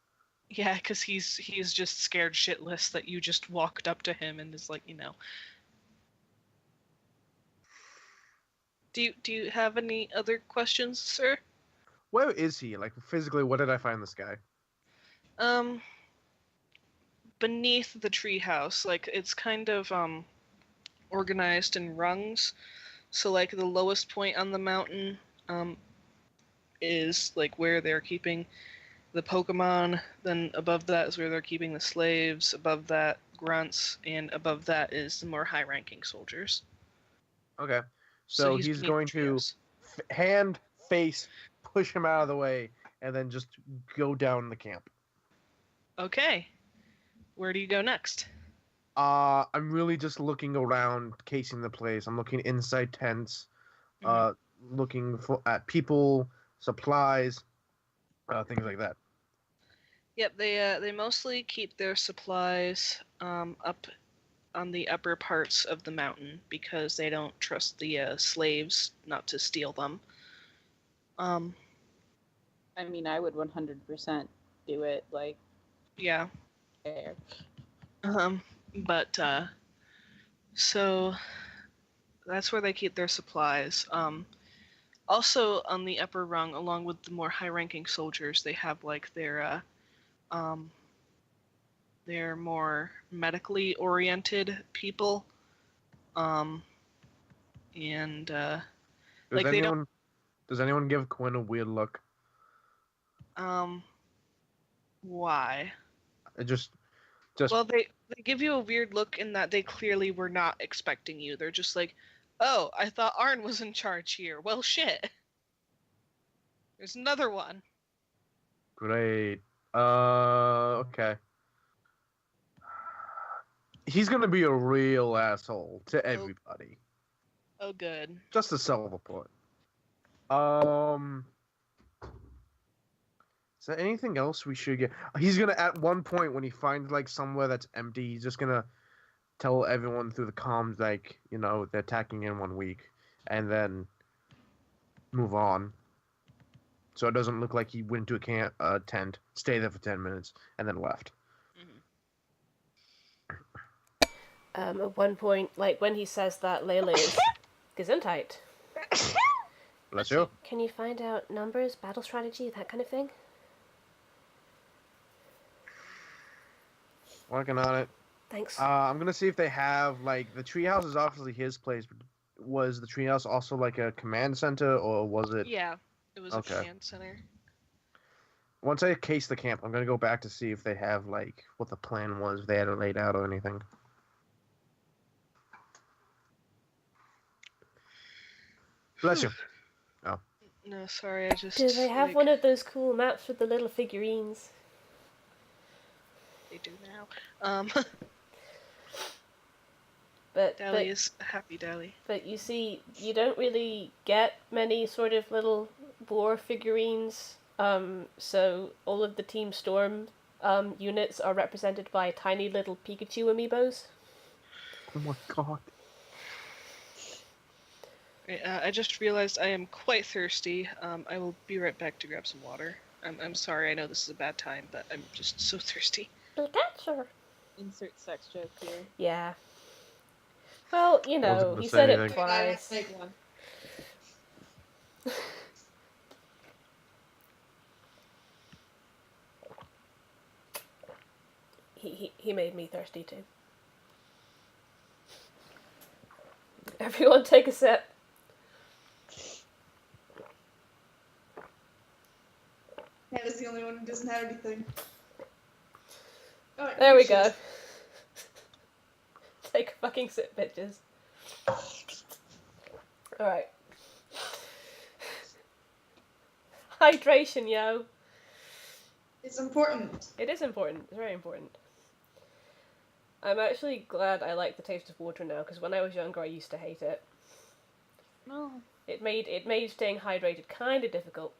Yeah, because he's just scared shitless that you just walked up to him and is like, Do you have any other questions, sir? Where is he? Like, physically, what did I find this guy? Beneath the treehouse, like it's kind of organized in rungs. So like the lowest point on the mountain is like where they're keeping the Pokemon, then above that is where they're keeping the slaves, above that grunts, and above that is the more high-ranking soldiers. Okay. So he's going to hand, face, push him out of the way, and then just go down the camp. Okay. Where do you go next? I'm really just looking around, casing the place. I'm looking inside tents, looking at people, supplies, things like that. Yep, they mostly keep their supplies up on the upper parts of the mountain because they don't trust the slaves not to steal them. I mean, I would 100% do it. Like, yeah. There. But so that's where they keep their supplies. Also on the upper rung, along with the more high-ranking soldiers, they have like their more medically oriented people. And does anyone give Quinn a weird look? Why? Just Well, they give you a weird look in that they clearly were not expecting you. They're just like, oh, I thought Arn was in charge here. Well, shit. There's another one. Great. Okay. He's gonna be a real asshole to everybody. Oh, good. Just to sell the port. Is there anything else we should get? He's gonna, at one point when he finds like somewhere that's empty, he's just gonna tell everyone through the comms like, they're attacking in 1 week, and then move on. So it doesn't look like he went to a tent, stayed there for 10 minutes, and then left. At one point, like when he says that, Layla is Gesundheit. Bless you. Can you find out numbers, battle strategy, that kind of thing? Working on it. Thanks. I'm gonna see if they have, like, the treehouse is obviously his place, but was the treehouse also like a command center, or was it? Yeah, it was a command center. Once I case the camp, I'm gonna go back to see if they have, like, what the plan was, if they had it laid out or anything. Bless you. Oh. No, sorry, I just... Do they have one of those cool maps with the little figurines? They do now. But Dally is a happy Dally. But you see, you don't really get many sort of little war figurines. So all of the Team Storm units are represented by tiny little Pikachu amiibos. Oh my god. Right, I just realized I am quite thirsty. I will be right back to grab some water. I'm sorry, I know this is a bad time, but I'm just so thirsty. Insert sex joke here. Yeah. Well, he said it twice. Make one. He made me thirsty too. Everyone take a sip. Hannah's the only one who doesn't have anything. Right, there we go. Take a fucking sip, bitches. Alright. Hydration, yo. It's important. It is important. It's very important. I'm actually glad I like the taste of water now, because when I was younger I used to hate it. No, It made staying hydrated kind of difficult.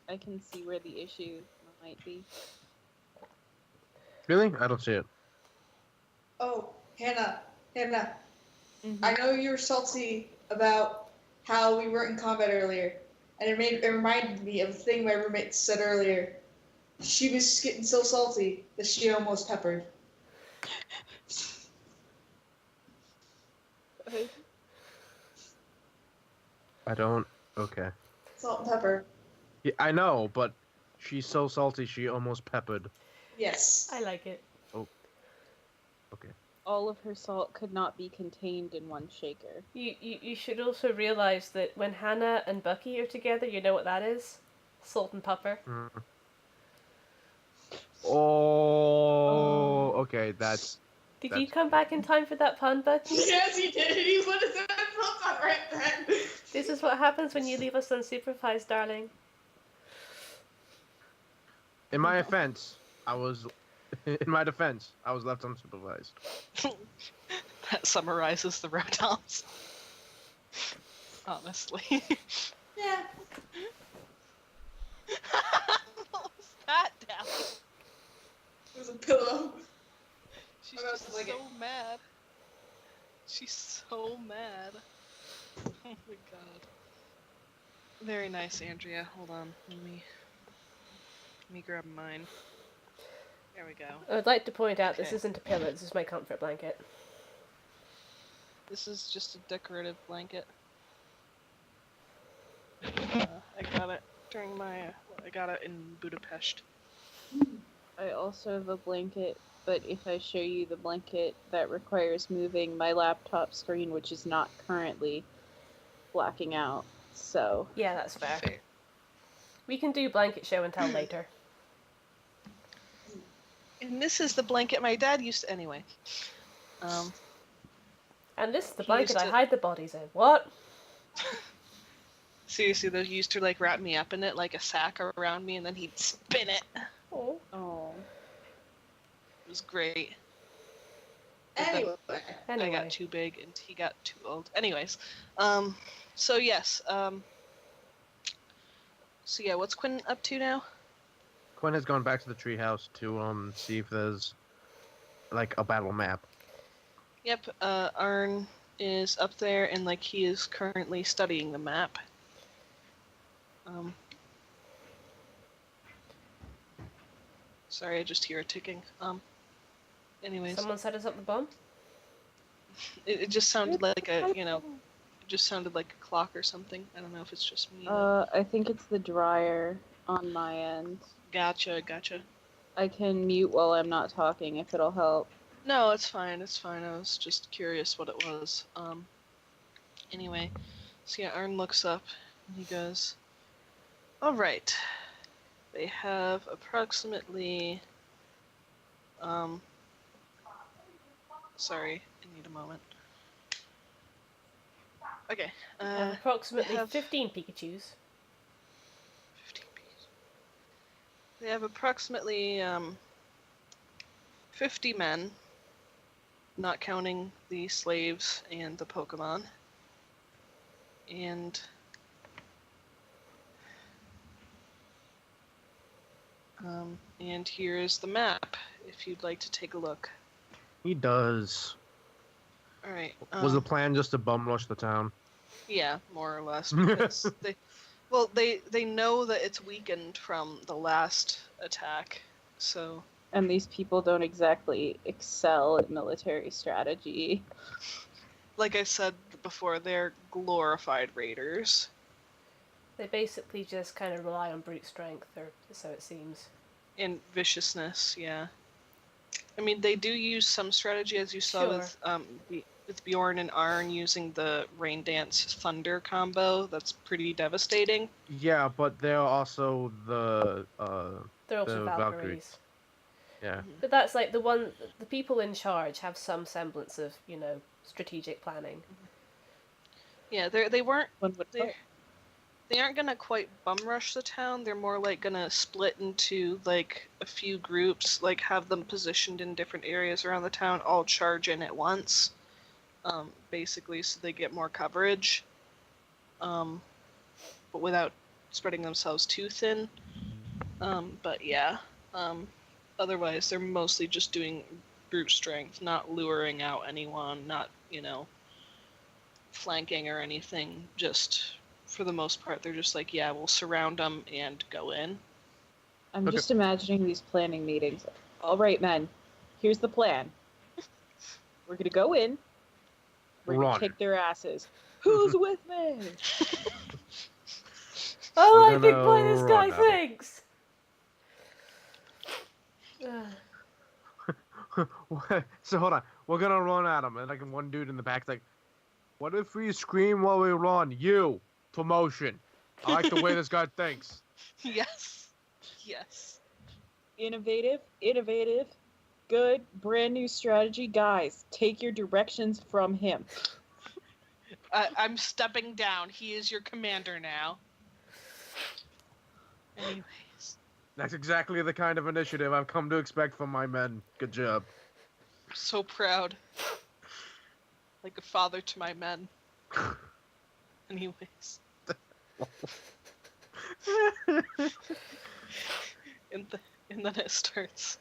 I can see where the issue might be. Really? I don't see it. Oh, Hannah. Mm-hmm. I know you were salty about how we weren't in combat earlier, and it reminded me of a thing my roommate said earlier. She was getting so salty that she almost peppered. I don't. Okay. Salt and pepper. Yeah, I know, but she's so salty she almost peppered. Yes. I like it. Okay. All of her salt could not be contained in one shaker. You should also realise that when Hannah and Bucky are together, you know what that is? Salt and pepper. Mm. Oh, okay. That's. Did you come back in time for that pun, Bucky? Yes, he did. He would have said something right then. This is what happens when you leave us unsupervised, darling. In my offense, I was. In my defense, I was left unsupervised. That summarizes the rotoms. Honestly. Yeah. What was that down? It was a pillow. She's I'm just gonna lick so it. mad. She's so mad. Oh my god. Very nice, Andrea. Hold on. Let me grab mine. There we go. I would like to point out this Okay. isn't a pillow, this is my comfort blanket. This is just a decorative blanket. I got it during I got it in Budapest. I also have a blanket, but if I show you the blanket, that requires moving my laptop screen, which is not currently blacking out. So Yeah, that's fair. We can do blanket show and tell later. And this is the blanket my dad used to, anyway. And this is the He blanket used I to- hide the bodies in. What? Seriously, they used to like wrap me up in it like a sack around me, and then he'd spin it. Oh. oh, It was great. But then Anyway. I Anyway. got too big and he got too old. Anyways, so yes, so yeah, what's Quinn up to now? Quinn has gone back to the treehouse to see if there's like a battle map. Yep, Arn is up there and like he is currently studying the map. Sorry, I just hear a ticking. Anyways, Someone set us up the bomb? it just sounded like it just sounded like a clock or something. I don't know if it's just me. I think it's the dryer on my end. Gotcha. I can mute while I'm not talking if it'll help. No, it's fine. I was just curious what it was. Anyway, so yeah, Arn looks up and he goes, "All right, they have approximately." Sorry, I need a moment. Okay. Approximately they have 15 Pikachus. 15 pieces. They have approximately 50 men, not counting the slaves and the Pokemon. And here's the map, if you'd like to take a look. He does. All right. Was the plan just to bum rush the town? Yeah, more or less, because they know that it's weakened from the last attack, so. And these people don't exactly excel at military strategy. Like I said before, they're glorified raiders. They basically just kind of rely on brute strength, or so it seems. And viciousness, yeah. I mean, they do use some strategy, as you saw with Bjorn and Arn using the Rain Dance Thunder combo. That's pretty devastating. Yeah, but they're also They're also the Valkyries. Valkyries. Yeah. But that's like the people in charge have some semblance of, strategic planning. Yeah, they weren't One would hope. they aren't gonna quite bum rush the town. They're more like gonna split into like a few groups, like have them positioned in different areas around the town, all charge in at once, basically, so they get more coverage, but without spreading themselves too thin. But yeah, otherwise they're mostly just doing brute strength, not luring out anyone, not, flanking or anything. Just for the most part, they're just like, yeah, we'll surround them and go in. I'm just imagining these planning meetings. All right, men, here's the plan. We're gonna go in. We're gonna kick their asses. Who's with me? Oh, I think why this guy thinks. So hold on, we're gonna run at him, and like one dude in the back's like, "What if we scream while we run? You, promotion. I like the way this guy thinks." Yes. Innovative, good, brand new strategy. Guys, take your directions from him. I'm stepping down. He is your commander now. Anyways. That's exactly the kind of initiative I've come to expect from my men. Good job. I'm so proud. Like a father to my men. Anyways. And then it starts.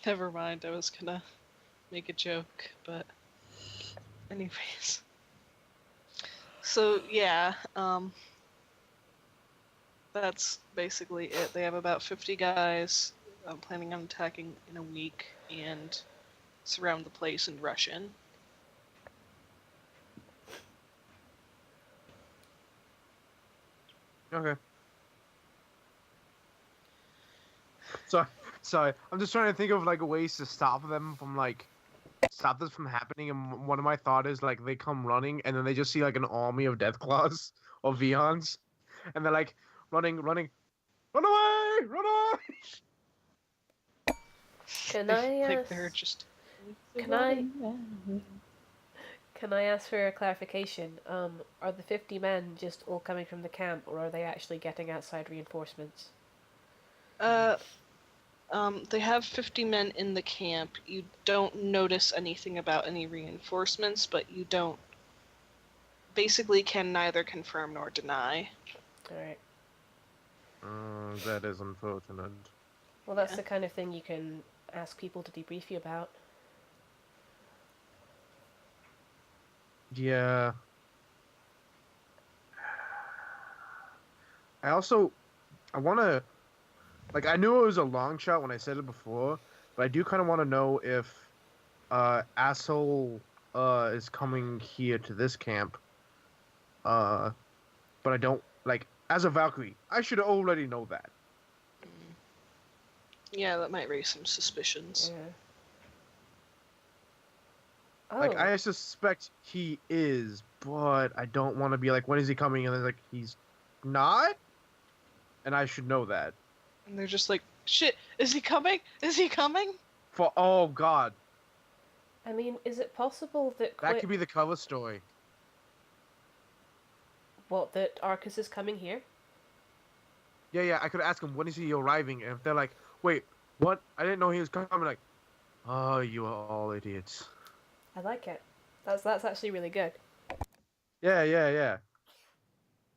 Never mind, I was gonna make a joke, but anyways. So yeah, that's basically it. They have about 50 guys. I'm planning on attacking in a week and surround the place and rush in. Okay. Sorry. I'm just trying to think of like ways to stop them from stop this from happening. And one of my thought is like they come running and then they just see like an army of Deathclaws or Vions, and they're like running, run away! Can I Like they're just. Can I ask for a clarification? Are the 50 men just all coming from the camp, or are they actually getting outside reinforcements? They have 50 men in the camp. You don't notice anything about any reinforcements, but you don't. Basically, can neither confirm nor deny. Alright. That is unfortunate. Well, that's the kind of thing you can ask people to debrief you about. Yeah. I want to, I knew it was a long shot when I said it before, but I do kind of want to know if Asshole is coming here to this camp. But I don't, as a Valkyrie, I should already know that. Yeah, that might raise some suspicions. Yeah. Oh. I suspect he is, but I don't want to be like, when is he coming? And they're he's not? And I should know that. And they're just like, shit, is he coming? Is he coming? Oh, God. I mean, is it possible that... That could be the cover story. What, that Arcus is coming here? Yeah, I could ask him, when is he arriving? And if they're like, wait, what? I didn't know he was coming. Oh, you are all idiots. I like it. That's actually really good. Yeah. Yeah,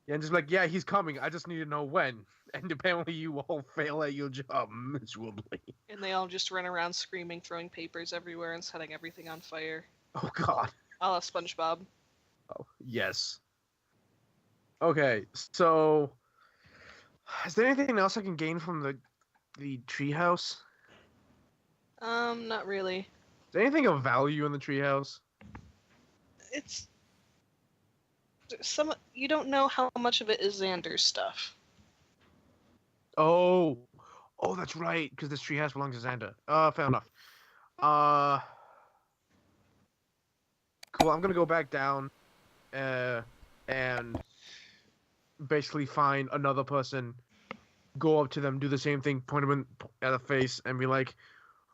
and just yeah, he's coming. I just need to know when. And apparently you all fail at your job miserably. And they all just run around screaming, throwing papers everywhere, and setting everything on fire. Oh, God. A la SpongeBob. Oh, yes. Okay, so... is there anything else I can gain from the treehouse? Not really. Is there anything of value in the treehouse? It's... You don't know how much of it is Xander's stuff. Oh, that's right, because this treehouse belongs to Xander. Fair enough. Cool, I'm gonna go back down, and basically find another person, go up to them, do the same thing, point them at the face, and be like,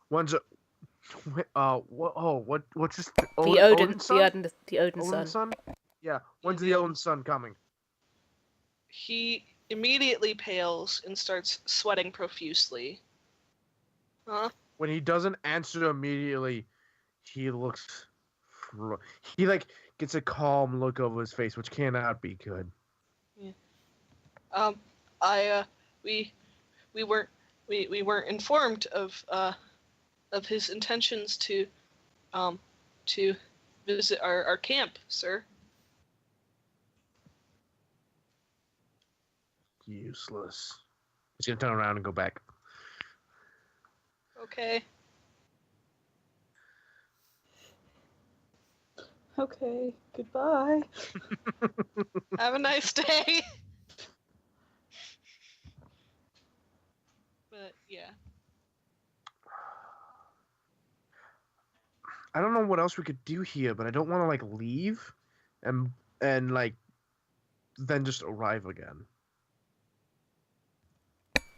what's this? The Odin son? Yeah, when's the Odin son coming? He immediately pales and starts sweating profusely. Huh? When he doesn't answer immediately, he looks. He like gets a calm look over his face, which cannot be good. We weren't informed of his intentions to visit our camp, sir. Useless. He's gonna turn around and go back. Okay. Okay, goodbye. Have a nice day. But yeah. I don't know what else we could do here, but I don't want to like leave, and like then just arrive again.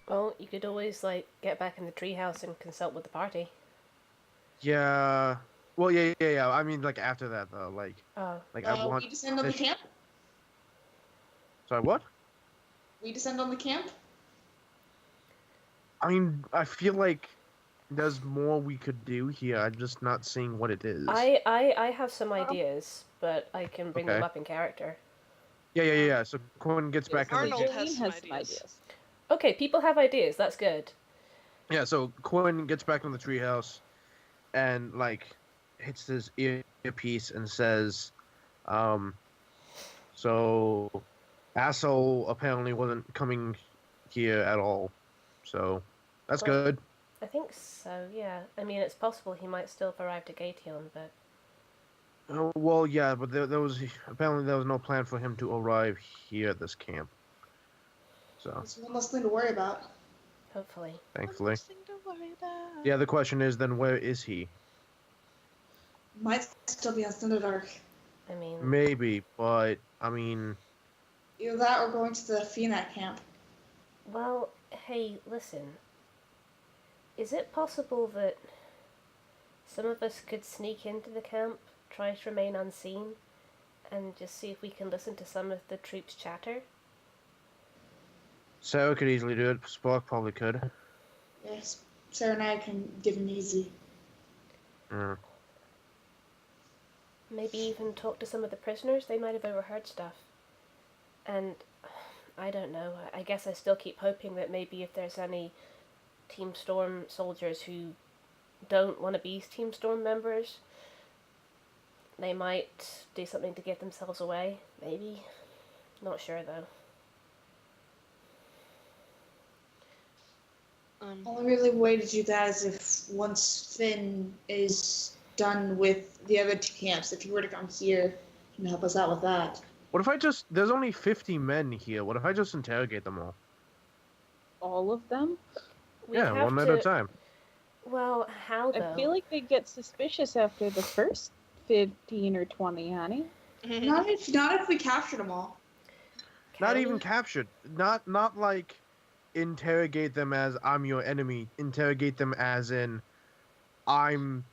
Well, you could always like get back in the treehouse and consult with the party. Yeah. Well, yeah. I mean, like after that though, like I want. We descend on the camp? Sorry, what? We descend on the camp? I mean, I feel like there's more we could do here. I'm just not seeing what it is. I have some ideas, but I can bring them Okay. up in character. Yeah. So Quinn gets back in Arnold the has Jolene some ideas. Okay, people have ideas. That's good. Yeah, so Quinn gets back in the treehouse and like hits his earpiece and says, so asshole apparently wasn't coming here at all. So that's Well, good. I think so, yeah. I mean, it's possible he might still have arrived at Gateon, but... Well, yeah, but there was apparently there was no plan for him to arrive here at this camp. So There's one less thing to worry about. hopefully. thankfully, Nothing to worry about. the other question is then where is he? Might still be on Thunderdark. I mean... Maybe, but I mean, Either that or going to the Phoenix camp. Well, hey, listen. Is it possible that some of us could sneak into the camp, try to remain unseen, and just see if we can listen to some of the troops chatter? Sarah could easily do it. Spark probably could. Yes, Sarah and I can get an easy. Mm. Maybe even talk to some of the prisoners? They might have overheard stuff. And, I don't know, I guess I still keep hoping that maybe if there's any Team Storm soldiers who don't want to be Team Storm members, they might do something to get themselves away. Maybe. Not sure, though. Only really way to do that is if once Finn is done with the other two camps, if you were to come here and help us out with that. What if I just... There's only 50 men here. What if I just interrogate them all? All of them? We Yeah, have one at to... a time. Well, how, though? I feel like they'd get suspicious after the first 15 or 20, honey. Not if we captured them all. Not even captured. Not like interrogate them as I'm your enemy. Interrogate them as in I'm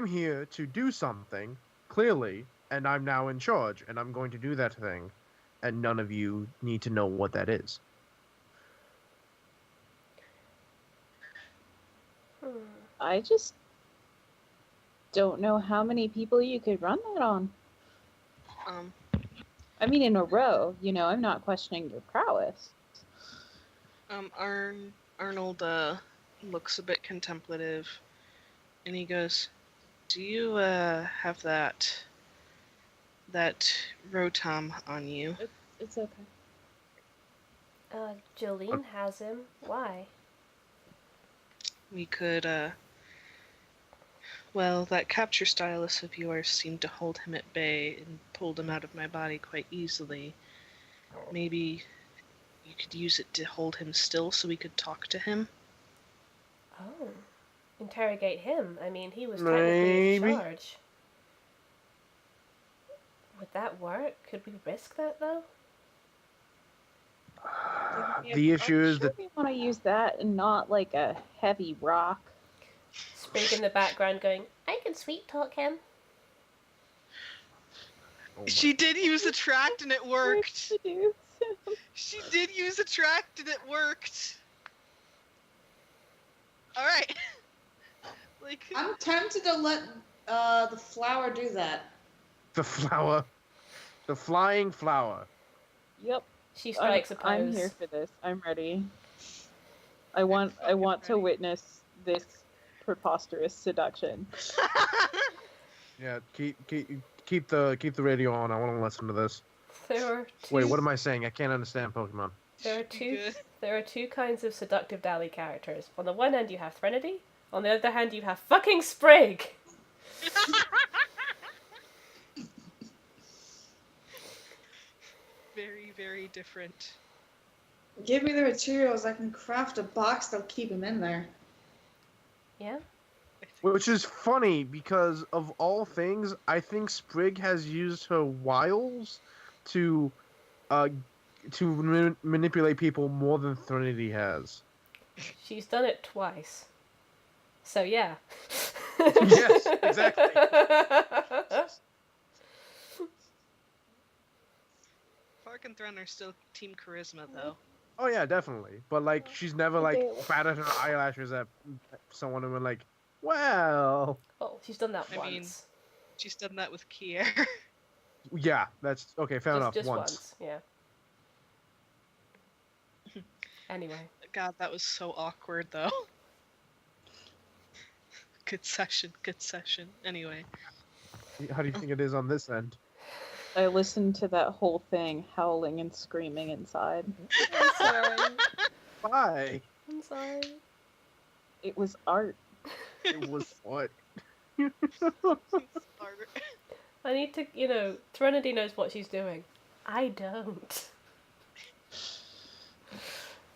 here to do something, clearly, and I'm now in charge, and I'm going to do that thing, and none of you need to know what that is. I just don't know how many people you could run that on. I mean, in a row, I'm not questioning your prowess. Arnold looks a bit contemplative, and he goes, "Do you have that rotom on you?" It's okay. Jolene has him. Why? We could, well, that capture stylus of yours seemed to hold him at bay and pulled him out of my body quite easily. Maybe you could use it to hold him still so we could talk to him? Oh. Interrogate him. I mean, he was technically in Maybe. charge. Would that work? Could we risk that, though? The issue is Sure that we want to use that and not like a heavy rock. Sprig in the background going, I can sweet talk him. She did use attract and it worked. She did use attract and it worked. All right. Like I'm tempted to let the flower do that. The flower. The flying flower. Yep. She strikes a pose. I'm here for this. I'm ready. I want to witness this preposterous seduction. Yeah, keep the radio on. I want to listen to this. There are two, Wait, what am I saying? I can't understand Pokemon. There are two kinds of seductive Dally characters. On the one hand, you have Threnody. On the other hand, you have fucking Sprig. Very, very different. Give me the materials. I can craft a box that'll keep him in there. Yeah. Which is funny because of all things, I think Sprig has used her wiles to manipulate people more than Threnody has. She's done it twice. So yeah. Yes, exactly. Clark and Thren are still Team Charisma, though. Oh yeah, definitely. But like, she's never like batted her eyelashes at someone and been like, "Well." Oh, she's done that I once. mean, she's done that with Kier. Yeah, that's okay. Fair enough. Just Once. yeah. Anyway. God, that was so awkward, though. Good session. Anyway. How do you think it is on this end? I listened to that whole thing, howling and screaming inside. I'm sorry. Why? I'm sorry. It was art. It was what? I need to, Threnody knows what she's doing. I don't.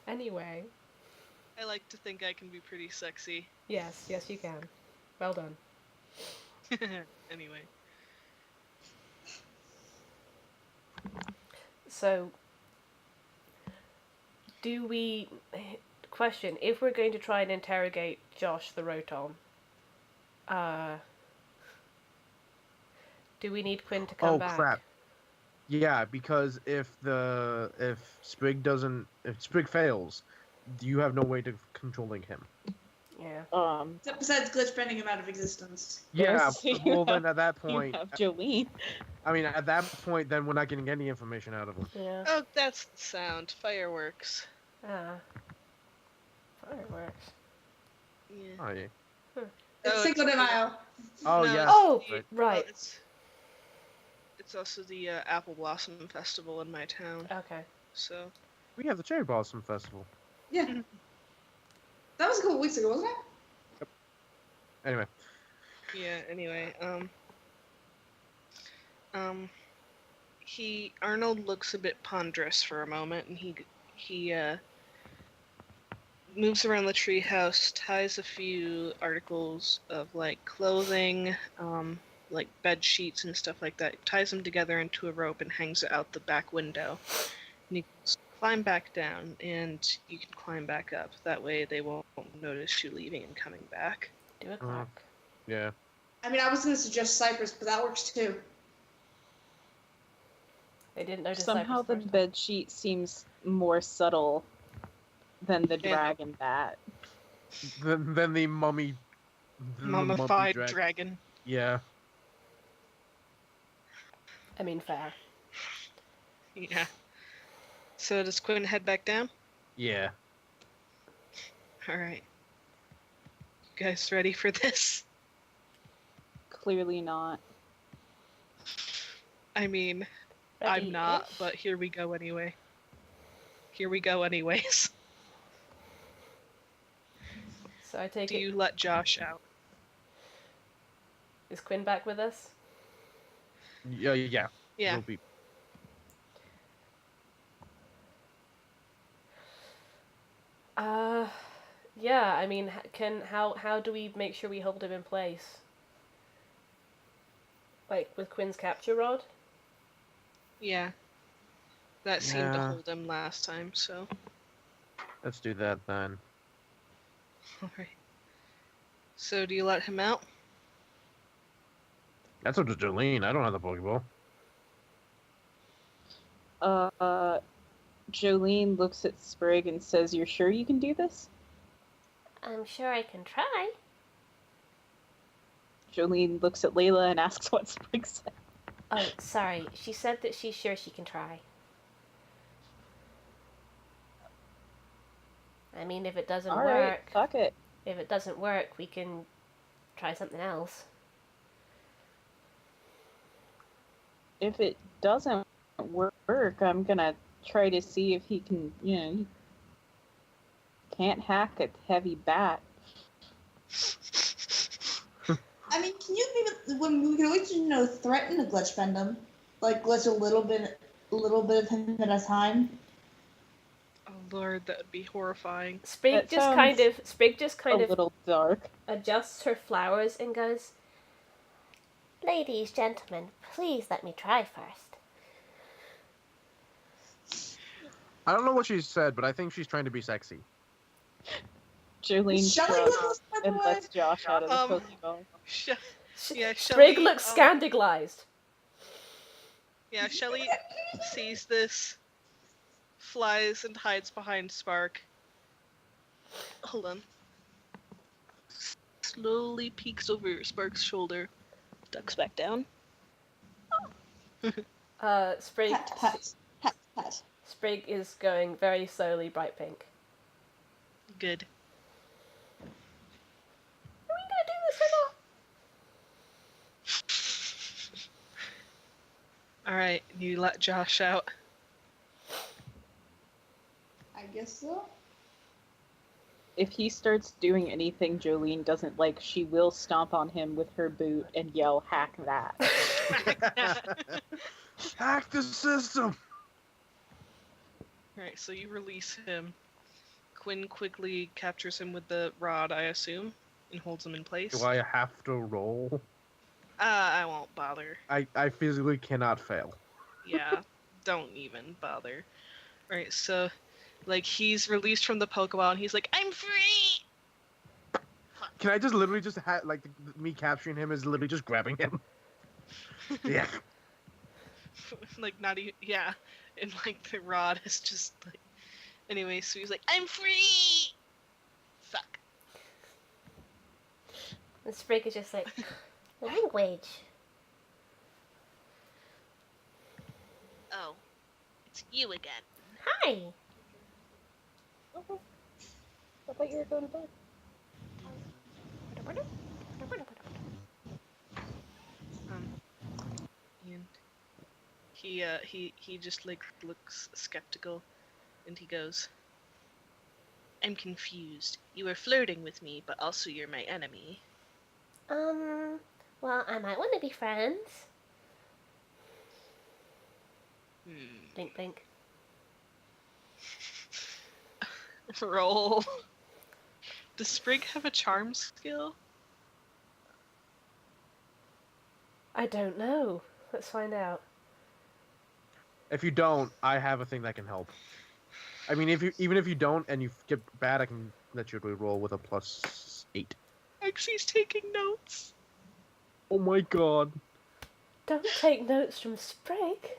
Anyway. I like to think I can be pretty sexy. Yes, you can. Well done. Anyway. So, question, if we're going to try and interrogate Josh the Rotom, do we need Quinn to come back? Oh crap. Yeah, because if Sprig fails, you have no way to controlling him. Yeah. Besides glitch bending him out of existence. Yeah, Yes, well then at that You point, have Jolene. I mean at that point then we're not getting any information out of him. Yeah. Oh, that's the sound. Fireworks. Fireworks. Yeah. Oh yeah. It's Cinco de Mayo. Oh No, yeah. Oh, Right. right. It's also the Apple Blossom Festival in my town. Okay. So. We have the Cherry Blossom Festival. Yeah. That was a couple weeks ago, wasn't it? Anyway. Yeah. Anyway. Arnold looks a bit ponderous for a moment, and he moves around the treehouse, ties a few articles of like clothing, like bed sheets and stuff like that, ties them together into a rope and hangs it out the back window. And you can climb back down, and you can climb back up. That way they won't notice you leaving and coming back. Do a clock. Yeah. I mean, I was going to suggest Cypress, but that works too. They didn't notice Somehow the Cypress first. bed sheet seems more subtle than the dragon bat. Then the mummy. Mummified dragon. Yeah. I mean, fair. Yeah. So does Quinn head back down? Yeah. Alright. You guys ready for this? Clearly not. I mean, I'm not, but here we go anyway. Here we go anyways. So I take Do it. you let Josh out? Is Quinn back with us? Yeah. Yeah. Yeah. Will be. Yeah. I mean, how do we make sure we hold him in place? Like with Quinn's capture rod? Yeah. That seemed to Yeah. hold him last time, so. Let's do that then. Alright. So do you let him out? That's up to Jolene. I don't have the Pokeball. Jolene looks at Sprig and says, "You're sure you can do this?" I'm sure I can try. Jolene looks at Layla and asks what Sprig said. Oh, sorry. She said that she's sure she can try. I mean, if it doesn't All right, work, fuck it. if it doesn't work, we can try something else. If it doesn't work, I'm gonna try to see if he can, he can't hack a heavy bat. I mean, can you maybe, when we can always, threaten to glitch bend him? Like, glitch a little bit of him at a time? Oh lord, that would be horrifying. Sprig That just kind a of little dark. adjusts her flowers and goes, "Ladies, gentlemen, please let me try first." I don't know what she said, but I think she's trying to be sexy. Jolene Shelly shrugs was and lets Josh out of the Pokeball. Yeah, Sprig Shelly, looks scandalized. Yeah, Shelly sees this, flies and hides behind Spark. Hold on. Slowly peeks over Spark's shoulder, ducks back down. Sprig Pat. Sprig is going very slowly bright pink. Good. Are we gonna do this or not? Alright, you let Josh out. I guess so. If he starts doing anything Jolene doesn't like, she will stomp on him with her boot and yell, "Hack that." Hack the system! Alright, so you release him. Quinn quickly captures him with the rod, I assume, and holds him in place. Do I have to roll? I won't bother. I physically cannot fail. Yeah, don't even bother. Right, so, like, he's released from the Pokeball, and he's like, "I'm free!" Can I just literally just me capturing him is literally just grabbing him? Yeah. Like, not even, yeah. And, like, the rod is just, like... Anyway, so he's like, "I'm free!" Fuck. And Sprig is just like, language. Oh, it's you again. Hi. Okay. I thought you were going to bed. And he just, like, looks skeptical, and he goes, "I'm confused. You were flirting with me, but also you're my enemy." Well, I might want to be friends. Blink, blink. Roll. Does Sprig have a charm skill? I don't know. Let's find out. If you don't, I have a thing that can help. I mean, even if you don't and you get bad, I can let you roll with a +8. She's taking notes. Oh my god. Don't take notes from Sprig.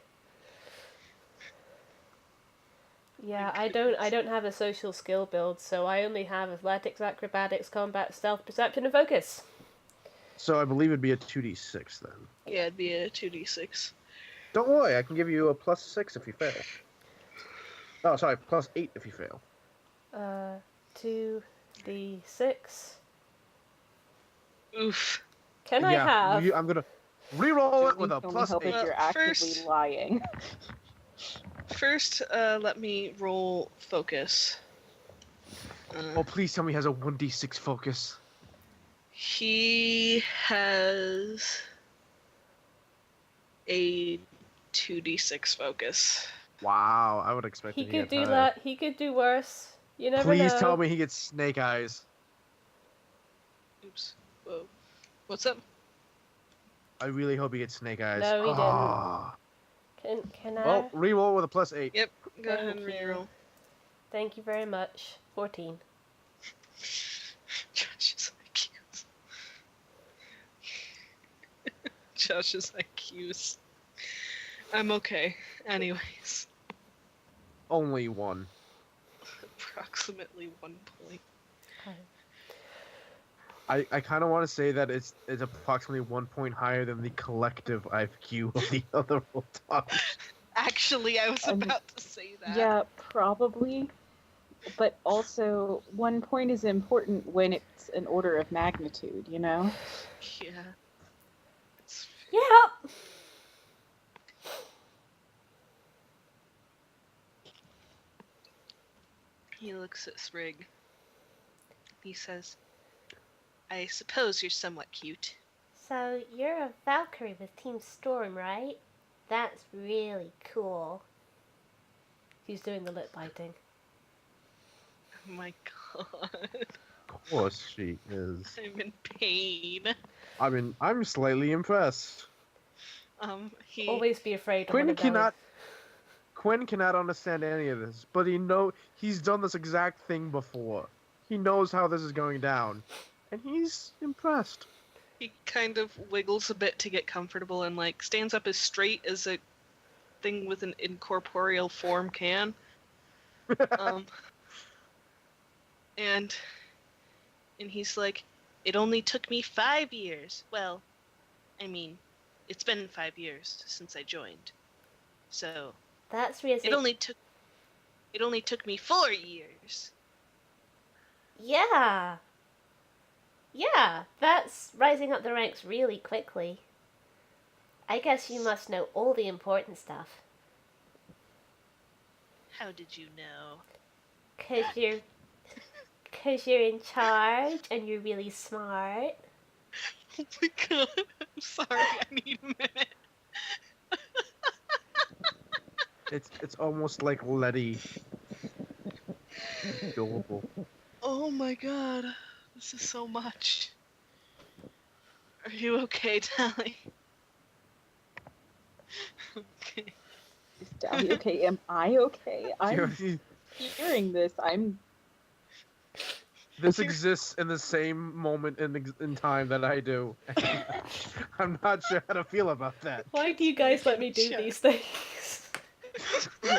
Yeah, I don't have a social skill build, so I only have athletics, acrobatics, combat, stealth, perception, and focus. So I believe it'd be a 2d6 then. Yeah, it'd be a 2d6. Don't worry, I can give you a +6 if you fail. Oh, sorry, +8 if you fail. 2d6. Oof. Can I have? I'm gonna re-roll it with a Can we help +8. if you're actively First- lying? First, let me roll focus. Oh, please tell me he has a 1d6 focus. He has a 2d6 focus. Wow, I would expect He that could do higher. that. He could do worse. You never know. Please tell me he gets snake eyes. Oops. Whoa. What's up? I really hope he gets snake eyes. No, he didn't. Ah. Can I? Well, re-roll with a +8. Yep. Go ahead and Thank you. reroll. Thank you very much. 14. Josh's IQs. Josh's IQs. I'm okay. Anyways. Only one. Approximately 1 point. I kind of want to say that it's approximately 1 point higher than the collective IQ of the other Rotoms. Actually, I was about to say that. Yeah, probably. But also, 1 point is important when it's an order of magnitude, you know? Yeah. It's... Yep. He looks at Sprig. He says, I suppose you're somewhat cute. So you're a Valkyrie with Team Storm, right? That's really cool. He's doing the lip biting. Oh my god. Of course she is. I'm in pain. I mean, I'm slightly impressed. He... Always be afraid of Quinn one of Quinn cannot understand any of this, but he's done this exact thing before. He knows how this is going down, and he's impressed. He kind of wiggles a bit to get comfortable and, like, stands up as straight as a thing with an incorporeal form can. And he's like, it only took me 5 years. Well, I mean, it's been 5 years since I joined. So That's really... it only took me 4 years. Yeah. Yeah, that's rising up the ranks really quickly. I guess you must know all the important stuff. How did you know? 'Cause you're in charge and you're really smart. Oh my god, I'm sorry, I need a minute. It's almost like Letty. Adorable. Oh my god, this is so much. Are you okay, Tally? Okay. Is Dally okay? Am I okay? I'm hearing this. This exists in the same moment in time that I do. I'm not sure how to feel about that. Why do you guys let me do these things?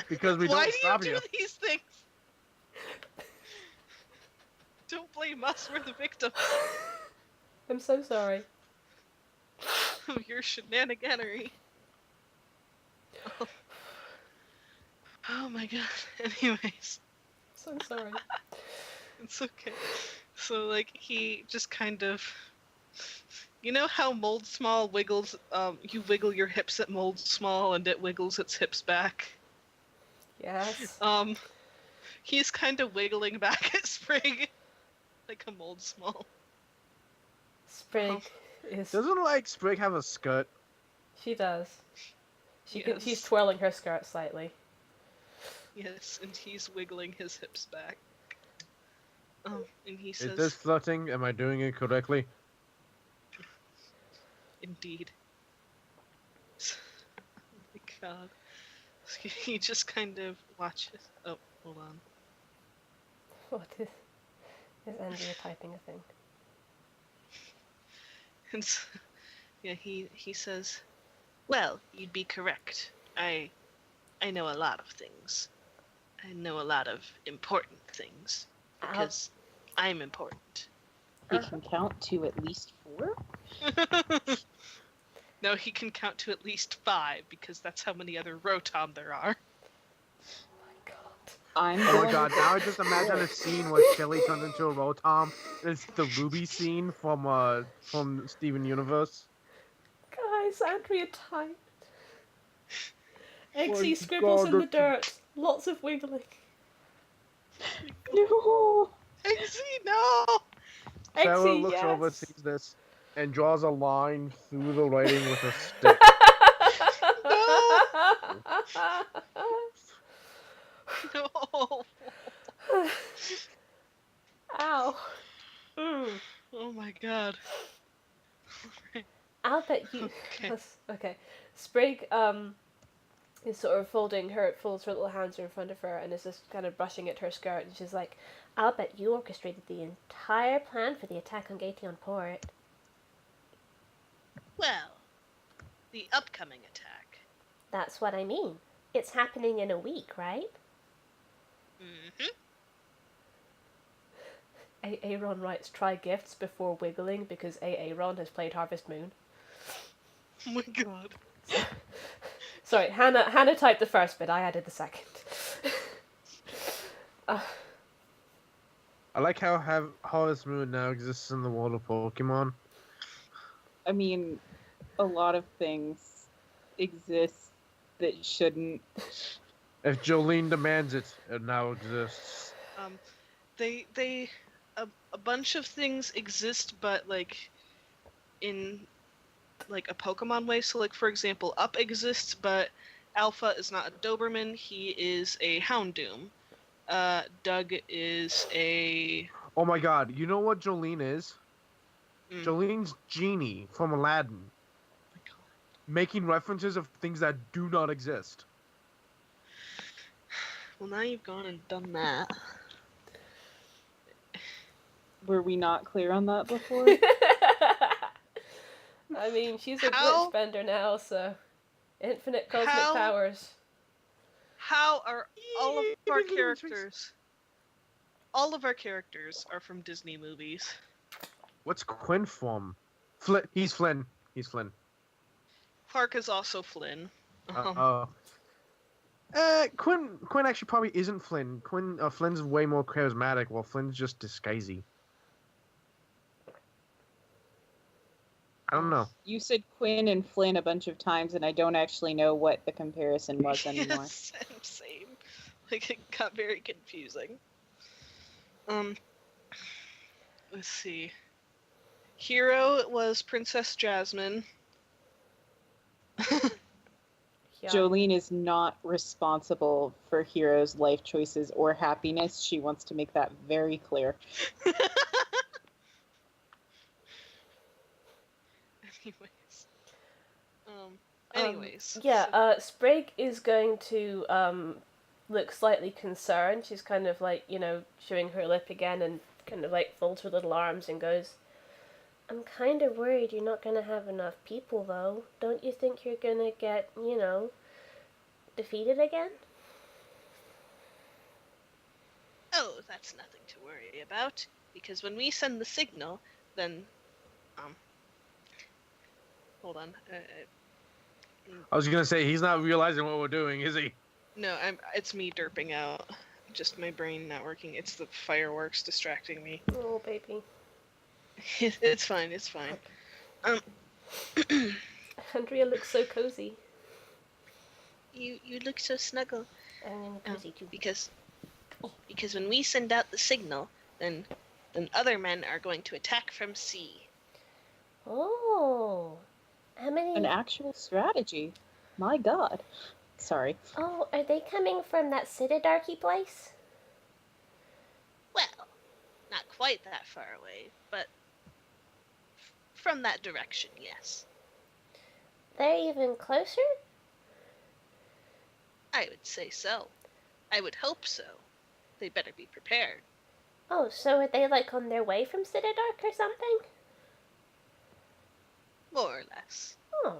Because we Why don't stop do you you. do these things? Don't blame us, we're the victims I'm so sorry. of your shenaniganery. Oh my god. Anyways. So sorry. It's okay. So, like, he just kind of... You know how Mold Small wiggles, you wiggle your hips at Mold Small and it wiggles its hips back? Yes. He's kind of wiggling back at Sprig like a Mold Small. Sprig is... Doesn't, like, Sprig have a skirt? She does. Yes. She's twirling her skirt slightly. Yes, and he's wiggling his hips back. And he says... Is this flirting? Am I doing it correctly? Indeed. Oh my god. He just kind of watches... Oh, hold on. What is Andrea typing a thing? And so, yeah, he says, well, you'd be correct. I know a lot of things. I know a lot of important things. Because I'm important. He can count to at least 4? No, he can count to at least 5, because that's how many other Rotom there are. I'm Oh my going god, with now I just imagine a scene where Chili turns into a Rotom. It's the Ruby scene from Steven Universe. Guys, Andrea typed. Eggsy My scribbles god, in the dirt. Lots of wiggling. No! Eggsy, no! Sarah Eggsy, looks yes. over, sees this, and draws a line through the writing with a stick. No! Ow. Oh my god. I'll bet you... Okay. Okay. Sprig, is sort of folds her little hands in front of her and is just kind of brushing at her skirt, and she's like, I'll bet you orchestrated the entire plan for the attack on Gateon Port. Well, the upcoming attack. That's what I mean. It's happening in a week, right? Mm-hmm. Aaron writes, try gifts before wiggling because Aaron has played Harvest Moon. Oh my god. Sorry, Hannah typed the first bit, I added the second. I like how Harvest Moon now exists in the world of Pokemon. I mean, a lot of things exist that shouldn't. If Jolene demands it, it now exists. They a bunch of things exist, but like in like a Pokemon way. So like for example, Up exists, but Alpha is not a Doberman. He is a Houndoom. Doug is a. Oh my god, you know what Jolene is? Mm. Jolene's Genie from Aladdin. Oh my god. Making references of things that do not exist. Well, now you've gone and done that. Were we not clear on that before? I mean, she's a How? glitch spender now, so infinite cosmic How? powers. How are all of our characters? All of our characters are from Disney movies. What's Quinn from? He's Flynn. He's Flynn. Clark is also Flynn. Quinn actually probably isn't Flynn. Flynn's way more charismatic, while Flynn's just disguisey. I don't know. You said Quinn and Flynn a bunch of times, and I don't actually know what the comparison was anymore. Yes, same. Like it got very confusing. Let's see. Hero was Princess Jasmine. Yeah. Jolene is not responsible for Hero's life choices or happiness. She wants to make that very clear. Anyways. Yeah, Sprig is going to look slightly concerned. She's kind of like, showing her lip again and kind of like folds her little arms and goes, I'm kind of worried you're not going to have enough people, though. Don't you think you're going to get, defeated again? Oh, that's nothing to worry about, because when we send the signal, then, hold on. I was gonna say he's not realizing what we're doing, is he? No, it's me derping out. Just my brain not working. It's the fireworks distracting me. Oh, baby. It's fine. It's fine. Andrea looks so cozy. You look so snuggle. And cozy too. Because when we send out the signal, then other men are going to attack from sea. Oh. How many? An actual strategy. My god. Sorry. Oh, are they coming from that Citadarchy place? Well, not quite that far away, but from that direction, yes. They're even closer? I would say so. I would hope so. They better be prepared. Oh, so are they like on their way from Citadark or something? More or less. Oh.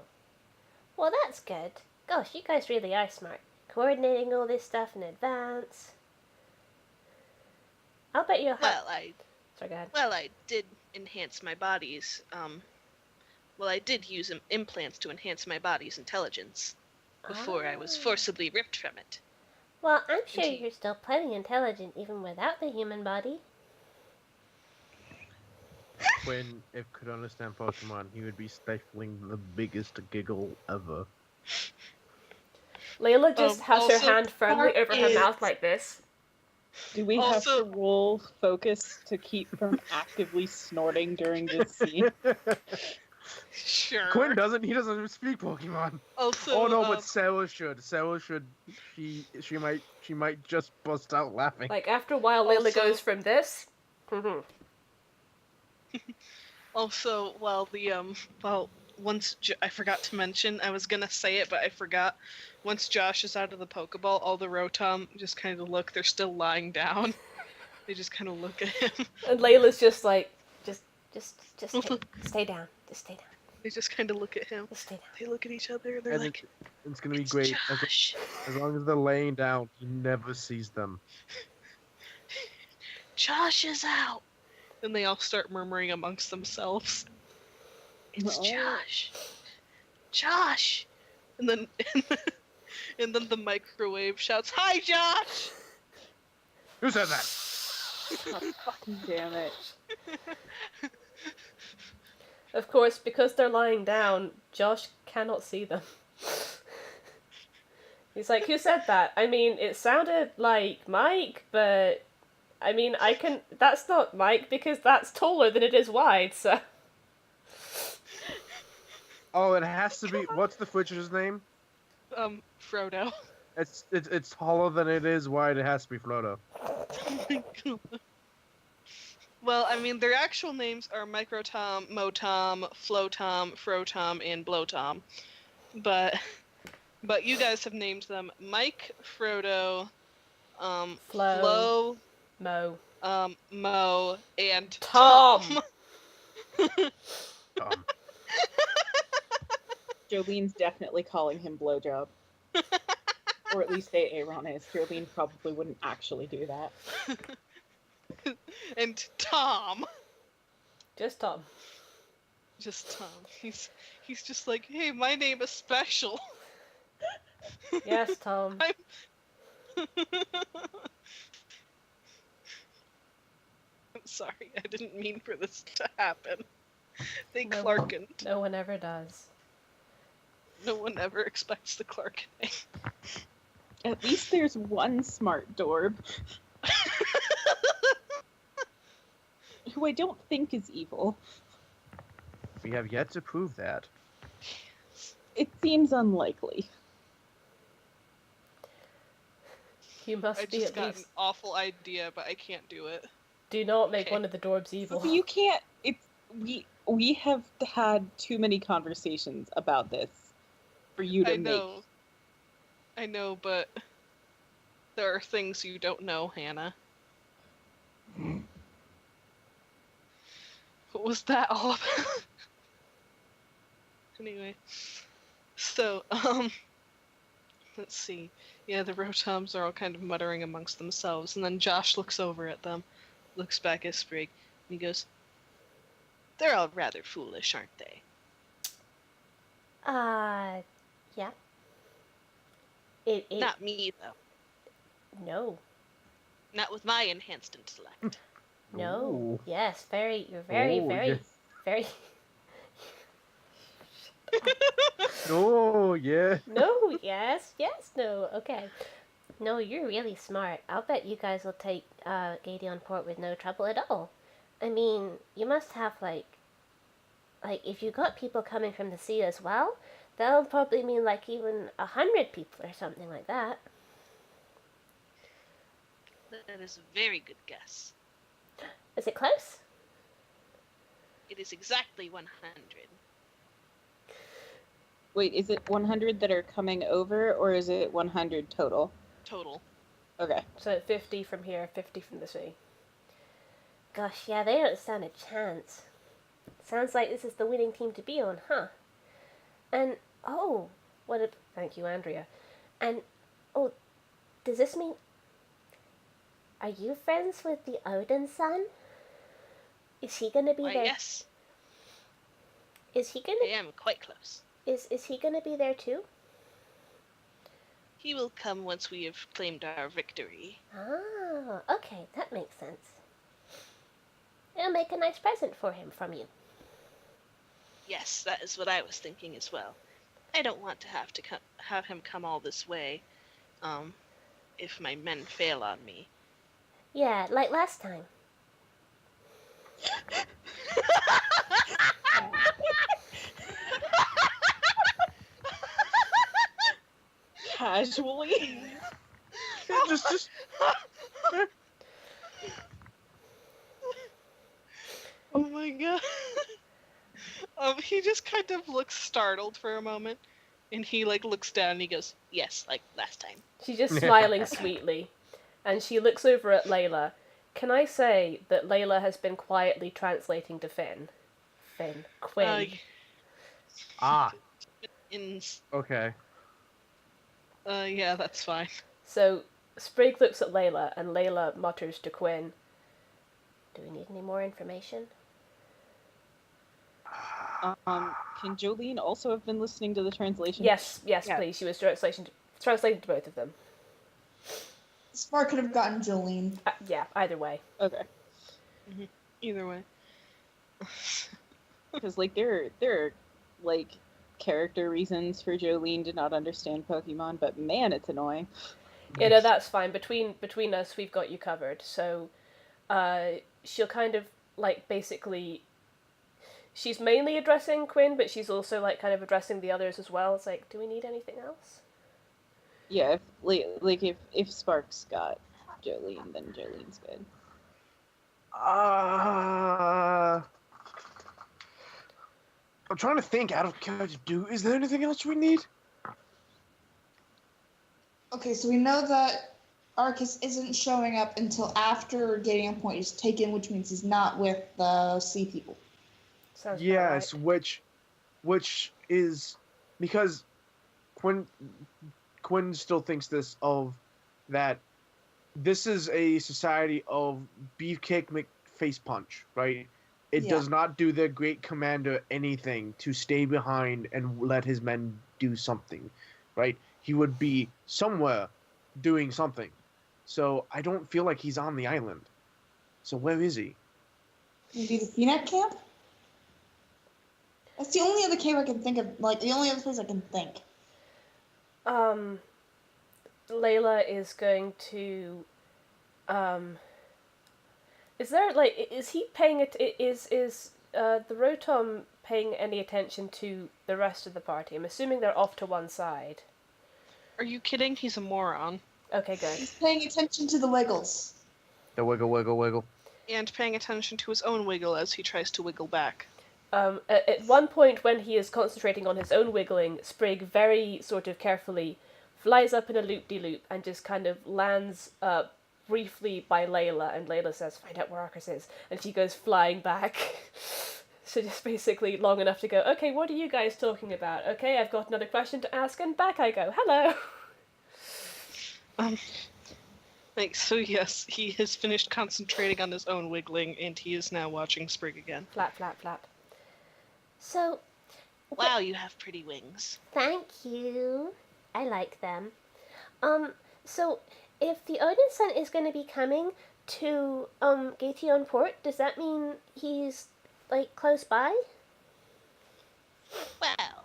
Well, that's good. Gosh, you guys really are smart. Coordinating all this stuff in advance. I'll bet you'll have... Sorry, go ahead. Well, I did enhance my body's, I did use implants to enhance my body's intelligence before I was forcibly ripped from it. Well, I'm sure you're still plenty intelligent even without the human body. Quinn, if could understand Pokemon, he would be stifling the biggest giggle ever. Layla just has her hand firmly over her is- mouth like this. Do we have Also- to roll focus to keep from actively snorting during this scene? Sure. Quinn doesn't. He doesn't speak Pokemon. Also, Oh no, but Sarah should. Sarah should. She might just bust out laughing. Like, after a while, Layla Also- goes from this... Also, once I forgot to mention, I was gonna say it, but I forgot. Once Josh is out of the Pokeball, all the Rotom just kind of look. They're still lying down. They just kind of look at him. And Layla's just like, Just stay down. Just stay down. They just kind of look at him. Just stay down. They look at each other. They're And like, it's gonna be "It's great Josh." as long as they're laying down. He never sees them. Josh is out! And they all start murmuring amongst themselves. It's Oh. Josh! Josh! And then, and then the microwave shouts, Hi, Josh! Who said that? God fucking damn it. Of course, because they're lying down, Josh cannot see them. He's like, who said that? I mean, it sounded like Mike, but... I mean, that's not Mike, because that's taller than it is wide, so... Oh, it has to be. What's the Twitcher's name? Frodo. It's taller than it is wide. It has to be Frodo. Oh my god. Well, I mean, their actual names are Microtom, Motom, Flotom, Frotom, and Blowtom. But you guys have named them Mike, Frodo, Flo, Mo. Mo, and Tom. Tom. Jolene's definitely calling him blowjob. Or at least Aaron is. Jolene probably wouldn't actually do that. And Tom. Just Tom. Just Tom. He's just like, hey, my name is special. Yes, Tom. I'm sorry, I didn't mean for this to happen. They No. Clarkened. No one ever does. No one ever expects the Clarkening. At least there's one smart Dorb. Who I don't think is evil. We have yet to prove that. It seems unlikely. You must I be just at got least... an awful idea, but I can't do it. Do not make Okay. one of the Dorbs evil. But you can't. It's we have had too many conversations about this for you to I know. I know, but there are things you don't know, Hannah. What was that all about? Anyway, so, let's see. Yeah, the Rotoms are all kind of muttering amongst themselves, and then Josh looks over at them, looks back at Sprig, and he goes, they're all rather foolish, aren't they? Yeah. It Not me, though. No. Not with my enhanced intellect. No. Ooh. Yes, you're very, Oh, very, yes. very... Oh, yeah. No, yes, no, okay. No, you're really smart. I'll bet you guys will take Gateon Port with no trouble at all. I mean, you must have, like, if you got people coming from the sea as well, that'll probably mean, like, even 100 people or something like that. That is a very good guess. Is it close? It is exactly 100. Wait, is it 100 that are coming over, or is it 100 total? Total. Okay. So 50 from here, 50 from the sea. Gosh, yeah, they don't stand a chance. Sounds like this is the winning team to be on, huh? And, oh, Thank you, Andrea. and, oh, does this mean... Are you friends with the Odin son? Is he gonna be Why, there? yes, Is he I gonna... am quite close. Is he gonna be there too? He will come once we have claimed our victory. Ah, okay, that makes sense. It'll make a nice present for him from you. Yes, that is what I was thinking as well. I don't want to have him come all this way, if my men fail on me. Yeah, like last time. Casually. just Oh my god. He just kind of looks startled for a moment, and he looks down and he goes, yes, like last time. She's just smiling sweetly, and she looks over at Layla. Can I say that Layla has been quietly translating to Quinn. Ah, In okay. yeah, that's fine. So Sprig looks at Layla, and Layla mutters to Quinn, Do we need any more information? Can Jolene also have been listening to the translation? Yes, Yeah. please. She was translating to both of them. Spark could have gotten Jolene. Yeah, either way. Okay. Either way. Because like there are like character reasons for Jolene to not understand Pokemon, but man, it's annoying. Yeah, no, that's fine. Between us, we've got you covered. So, she'll kind of like basically. She's mainly addressing Quinn, but she's also like kind of addressing the others as well. It's like, do we need anything else? Yeah, if Spark's got Jolene, then Jolene's good. I'm trying to think out of character. Is there anything else we need? Okay, so we know that Arceus isn't showing up until after Gateon Point is taken, which means he's not with the sea people. Sounds about Yes, right. which is because Quinn still thinks that this is a society of Beefcake McFacepunch, right? It does not do their great commander anything to stay behind and let his men do something, right? He would be somewhere doing something. So I don't feel like he's on the island. So where is he? Maybe the Peanut Camp? That's the only other camp I can think of, like, the only other place I can think. Layla is going to, is there, like, is he paying it, is the Rotom paying any attention to the rest of the party? I'm assuming they're off to one side. Are you kidding? He's a moron. Okay, good. He's paying attention to the Wiggles. The wiggle, wiggle, wiggle. And paying attention to his own wiggle as he tries to wiggle back. At one point when he is concentrating on his own wiggling, Sprig very sort of carefully flies up in a loop-de-loop and just kind of lands briefly by Layla, and Layla says, "Find out where Arceus is," and she goes flying back. So just basically long enough to go, "Okay, what are you guys talking about? Okay, I've got another question to ask," and back I go, "Hello!" So yes, he has finished concentrating on his own wiggling, and he is now watching Sprig again. Flap, flap, flap. So, Wow, you have pretty wings. thank you. I like them. So if the Odin Sun is going to be coming to, Gateon Port, does that mean he's, like, close by? Well,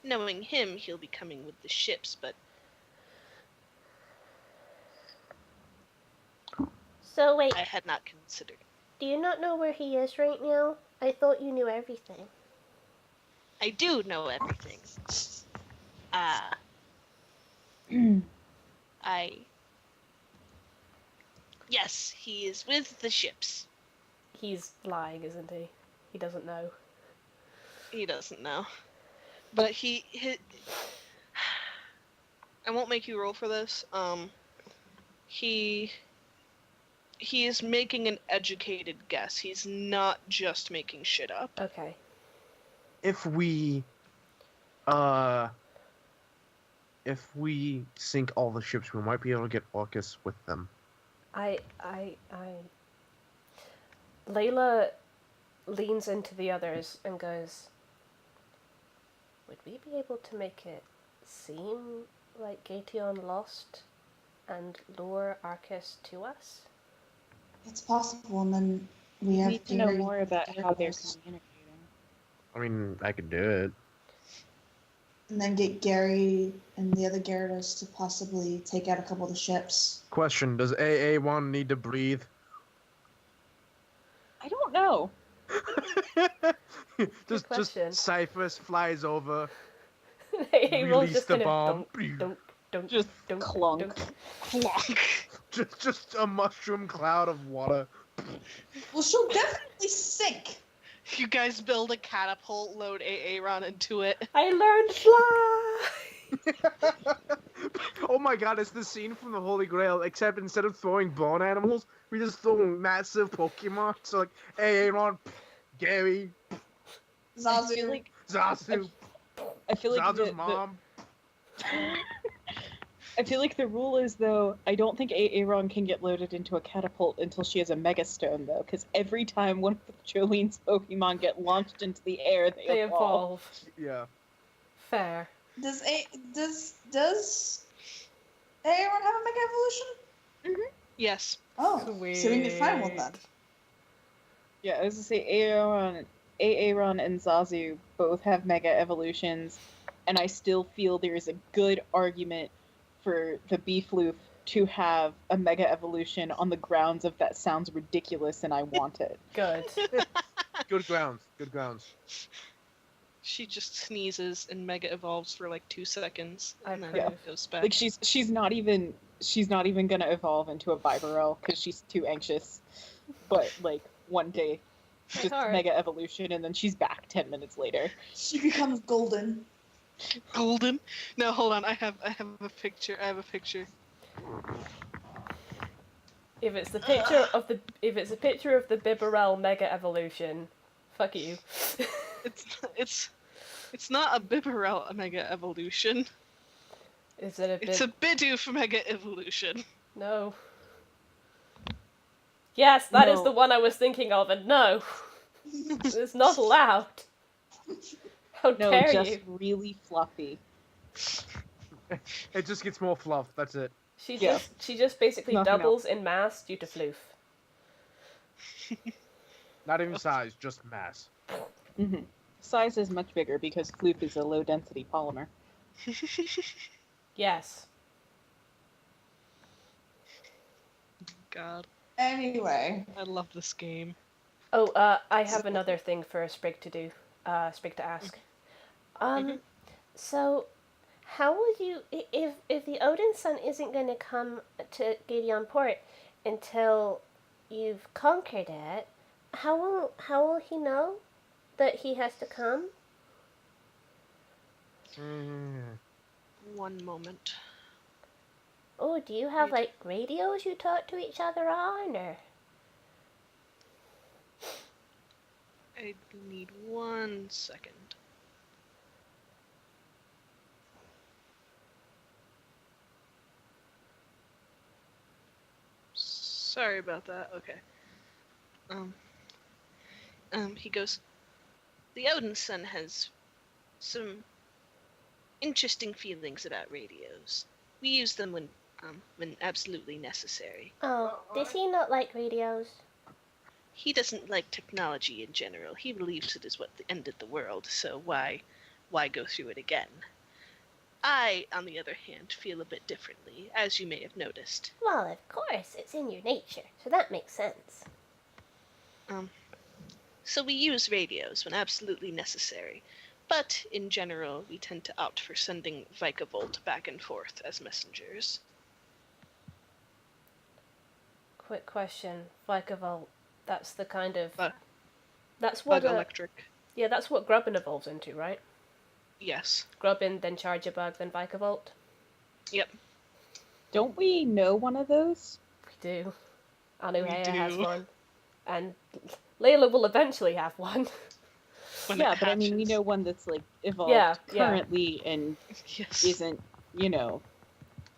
knowing him, he'll be coming with the ships, but So wait, I had not considered. do you not know where he is right now? I thought you knew everything. I do know everything. Yes, he is with the ships. He's lying, isn't he? He doesn't know. He doesn't know. But he I won't make you roll for this. He is making an educated guess. He's not just making shit up. Okay. If we sink all the ships, we might be able to get Orcus with them. Layla leans into the others and goes, "Would we be able to make it seem like Gateon lost and lure Arceus to us?" It's possible, and then we We have need to know Gary more about how they're Gyarados. communicating. I mean, I could do it. And then get Gary and the other Gyarados to possibly take out a couple of the ships. Question: does AA1 need to breathe? I don't know. just question. Cypress flies over, Hey, we'll release just the kind bomb. of don't Just clunk. Clonk. Just a mushroom cloud of water. Well, she'll definitely sink. You guys build a catapult, load Aaron into it. I learned fly. Oh my god, it's the scene from the Holy Grail, except instead of throwing bone animals, we just throw massive Pokemon. So like, Aaron, Gary, I feel Zazu. like Zazu, I feel like Zazu's mom. I I feel like the rule is, though, I don't think Aaron can get loaded into a catapult until she has a Mega Stone, though, because every time one of Jolene's Pokemon get launched into the air, they evolve. Yeah. Fair. Does Aaron have a Mega Evolution? Mm-hmm. Yes. Oh, so we need to find one then. Yeah, I was gonna say Aaron and Zazu both have Mega Evolutions, and I still feel there is a good argument for the Beefloof to have a Mega Evolution on the grounds of that sounds ridiculous and I want it. Good. Good grounds. Good grounds. She just sneezes and Mega evolves for like 2 seconds, and then approve. goes back. Like she's not even gonna evolve into a Bibarel because she's too anxious. But like one day, just Alright. Mega Evolution, and then she's back 10 minutes later. She becomes golden. Golden? No, hold on. I have a picture. I have a picture. If it's a picture of the Bibarel Mega Evolution, fuck you. It's not a Bibarel Mega Evolution. Is it a bit? It's a Bidoof Mega Evolution. No. Yes, that is No. the one I was thinking of, and no, it's not allowed. How No, dare just you? really fluffy. It just gets more fluff. That's it. She Yeah. just basically Nothing doubles in mass due to floof. Not even size, just mass. Mm-hmm. Size is much bigger because Floop is a low density polymer. Yes. God, Anyway, I love this game. Oh, I have another thing for Sprig to do. Sprig to ask. So, how would you, if the Odin Sun isn't going to come to Gateon Port until you've conquered it, how will he know that he has to come? One moment. Oh, do you have like radios you talk to each other on, or? I need 1 second. Sorry about that. Okay. He goes, the Odin Sun has some interesting feelings about radios. We use them when absolutely necessary. Oh, does he not like radios? He doesn't like technology in general. He believes it is what ended the world, so why go through it again? I, on the other hand, feel a bit differently, as you may have noticed. Well, of course, it's in your nature, so that makes sense. So we use radios when absolutely necessary, but in general, we tend to opt for sending Vikavolt back and forth as messengers. Quick question, Vikavolt. That's the kind of. Bug That's what. electric. Yeah, that's what Grubbin evolves into, right? Yes. Grubbin, then Charjabug, then Vikavolt. Yep. Don't we know one of those? We do. Anuhea We has do. one, and Layla will eventually have one. When Yeah, it but I mean, we hatches. know one that's like evolved Yeah. currently and Yes. isn't,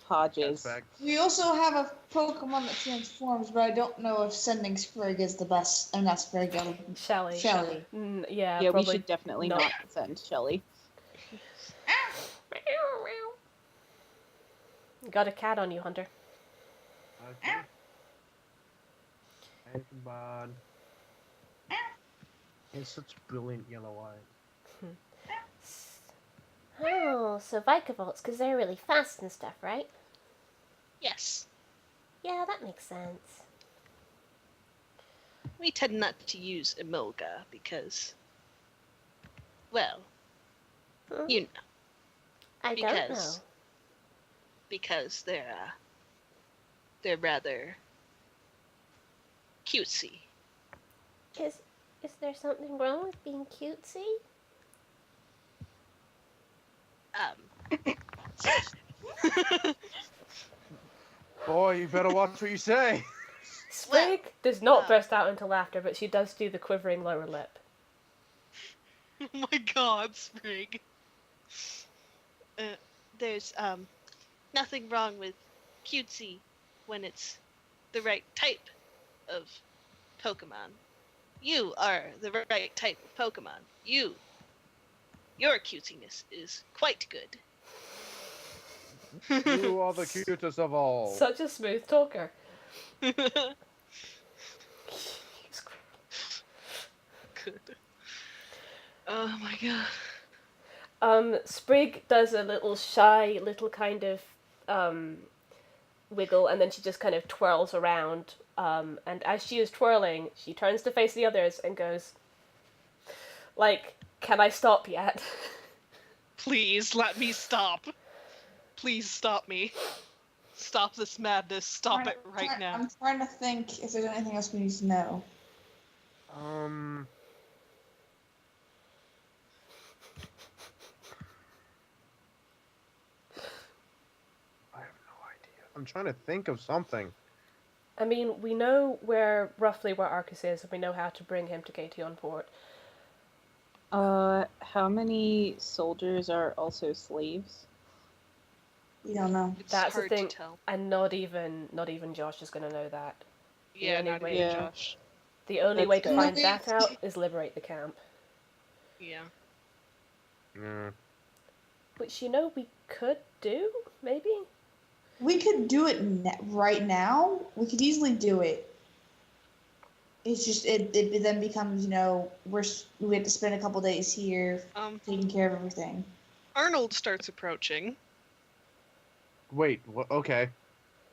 Hodges. That's fact. we also have a Pokemon that transforms, but I don't know if sending Sprig is the best. I'm not Sprig. Shelly. Shelly. Yeah, Yeah, we probably. should definitely not. not send Shelly. You got a cat on you, Hunter. Okay. And bad. It's such brilliant yellow eyes. Oh, so Vikavolts, because they're really fast and stuff, right? Yes. Yeah, that makes sense. We tend not to use Emolga because, well, Hmm? you know, I don't know. because they're rather cutesy. Is there something wrong with being cutesy? Boy, you better watch what you say. Sprig does not burst out into laughter, but she does do the quivering lower lip. Oh my God, Sprig. There's nothing wrong with cutesy when it's the right type of Pokemon. You are the right type of Pokemon. Your cutesiness is quite good. You are the cutest of all. Such a smooth talker. Good. Oh my god. Sprig does a little shy, little kind of wiggle, and then she just kind of twirls around. And as she is twirling, she turns to face the others and goes, like, "Can I stop yet?" Please let me stop. Please stop me. Stop this madness. Stop it right now. I'm trying to think if there's anything else we need to know. I have no idea. I'm trying to think of something. I mean, we know roughly where Arcus is, and we know how to bring him to Gateon Port. How many soldiers are also slaves? We don't know. It's That's the hard thing. to tell. And not even Josh is going to know that. Yeah, only not way- even Yeah. Josh. The only That's way to good. find that out is liberate the camp. Yeah. Mm. Which, we could do, maybe? We could do it right now. We could easily do it. It's just it then becomes we have to spend a couple days here taking care of everything. Arnold starts approaching. Wait, okay.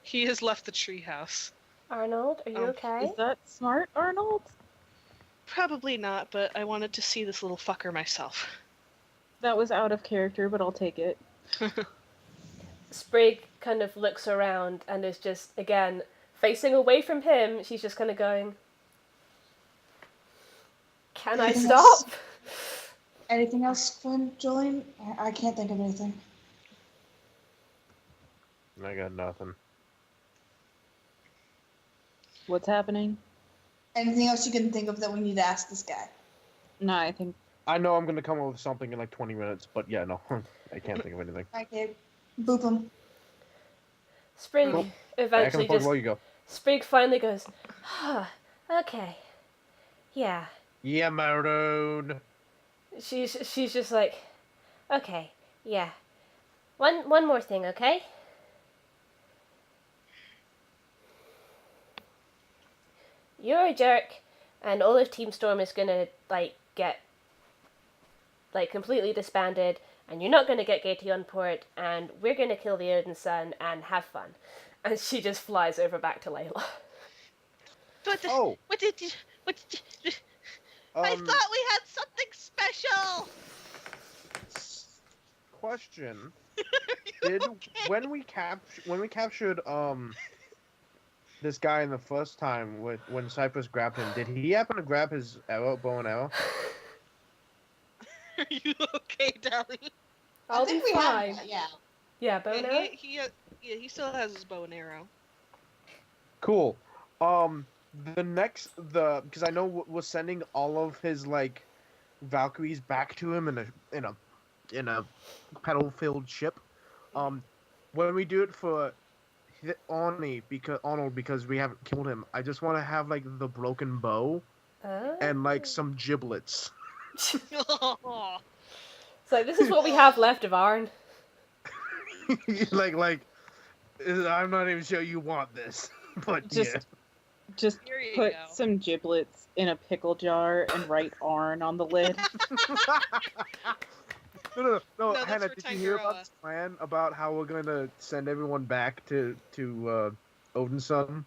He has left the treehouse. Arnold, are you okay? Is that smart, Arnold? Probably not, but I wanted to see this little fucker myself. That was out of character, but I'll take it. Sprig kind of looks around and is just, again, facing away from him. She's just kind of going, "Can I Anything stop?" else? Anything else, Quinn, Julian? I can't think of anything. I got nothing. What's happening? Anything else you can think of that we need to ask this guy? No, I think I know I'm gonna come up with something in like 20 minutes, but yeah, no, I can't think of anything. Okay, boop him. Sprig Cool. eventually Back in the just... Pokeball you go. Sprig finally goes, "Okay. Yeah." Yeah, Maroon. She's just like, "Okay, yeah. One more thing, okay? You're a jerk, and all of Team Storm is gonna, get, completely disbanded, and you're not gonna get Gateon Port, and we're gonna kill the Odin Sun and have fun." And she just flies over back to Layla. Oh. What did you... I thought we had something special! Question. Are you Did okay? when we captured this guy in the first time when Cypress grabbed him, did he happen to grab his bow and arrow? Are you okay, Dally? I'll be fine. Yeah. Yeah, bow and arrow? He still has his bow and arrow. Cool. Because I know we're sending all of his Valkyries back to him in a pedal-filled ship. When we do it for Arnold because we haven't killed him, I just want to have the broken bow and some giblets. Aw. So this is what we have left of Arn. I'm not even sure you want this, but just Here you put go. some giblets in a pickle jar and write Arn on the lid. No, No, that's Hannah, for did you hear about Tangaroa. this plan about how we're going to send everyone back to Odin's Sun?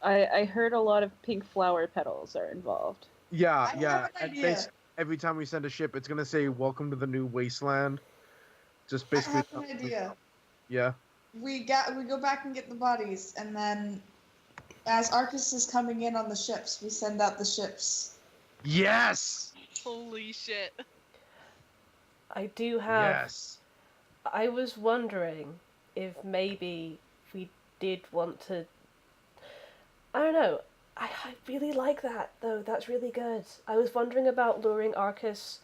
I heard a lot of pink flower petals are involved. Yeah, I yeah. have an And idea. every time we send a ship, it's going to say, "Welcome to the new wasteland." Just I basically. have an idea. Yeah. We go back and get the bodies, and then as Arcus is coming in on the ships, we send out the ships. Yes! Holy shit. I do have... Yes. I was wondering if maybe we did want to... I don't know. I really like that, though. That's really good. I was wondering about luring Arcus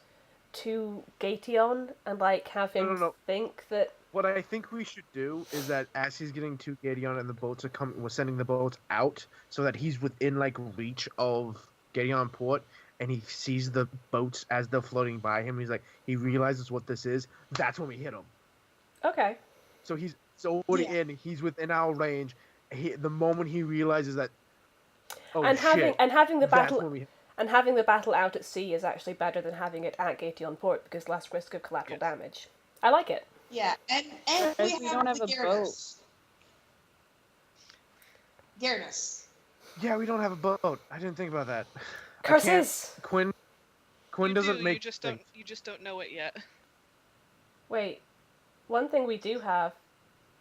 to Gateon and, have him No. think that... What I think we should do is that as he's getting to Gateon and the boats are coming, we're sending the boats out so that he's within like reach of Gateon Port, and he sees the boats as they're floating by him. He's like, he realizes what this is. That's when we hit him. Okay. So he's already Yeah. in. He's within our range. The moment he realizes that, oh and shit, having the that's battle when we. and having the battle out at sea is actually better than having it at Gateon Port because less risk of collateral Yes. damage. I like it. Yeah, and Whereas we don't have a Gyarados. Gyarados. Yeah, we don't have a boat. I didn't think about that. Curses! Quinn You doesn't do, make. you just don't know it yet. Wait, one thing we do have,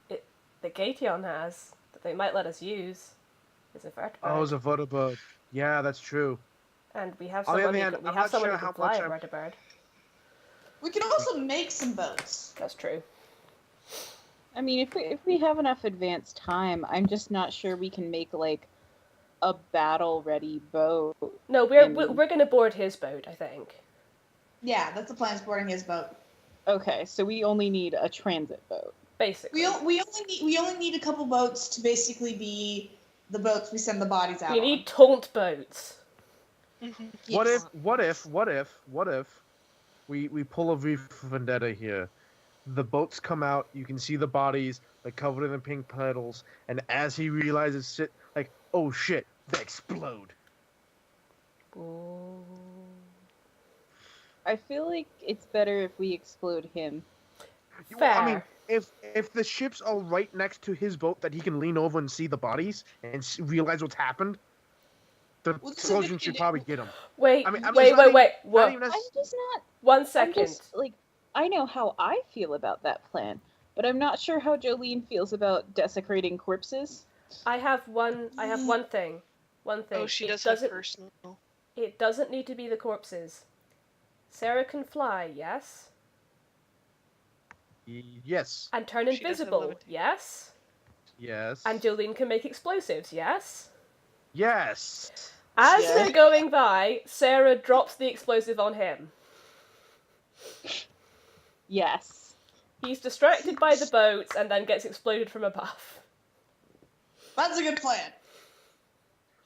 that Gateon has, that they might let us use, is a vertibird. Oh, it's a vertibird. Yeah, that's true. And we have On the someone other who hand, can, I'm not sure who how can fly much a I'm- vertibird. We can also make some boats. That's true. I mean, if we have enough advanced time, I'm just not sure we can make like a battle-ready boat. No, we're going to board his boat, I think. Yeah, that's the plan. Is boarding his boat. Okay, so we only need a transit boat. Basically. We only need a couple boats to basically be the boats we send the bodies out. We on. need taunt boats. Yes. What if we pull a V for Vendetta here? The boats come out, you can see the bodies, like covered in the pink petals, and as he realizes shit, like, oh shit, they explode. Ooh. I feel like it's better if we explode him. Fair. I mean, if the ships are right next to his boat that he can lean over and see the bodies and realize what's happened, the Well, this is explosion what should you probably do. get him. Wait, I mean, I'm wait. not What? even I'm just not. 1 I'm second. just like I know how I feel about that plan, but I'm not sure how Jolene feels about desecrating corpses. I have one thing. One thing. Oh, she It does have doesn't- personal. It doesn't need to be the corpses. Sarah can fly, yes? Yes. And turn She does have invisible, levitation. yes? Yes. And Jolene can make explosives, yes? Yes. As Yes. they're going by, Sarah drops the explosive on him. Yes. He's distracted by the boats and then gets exploded from above. That's a good plan.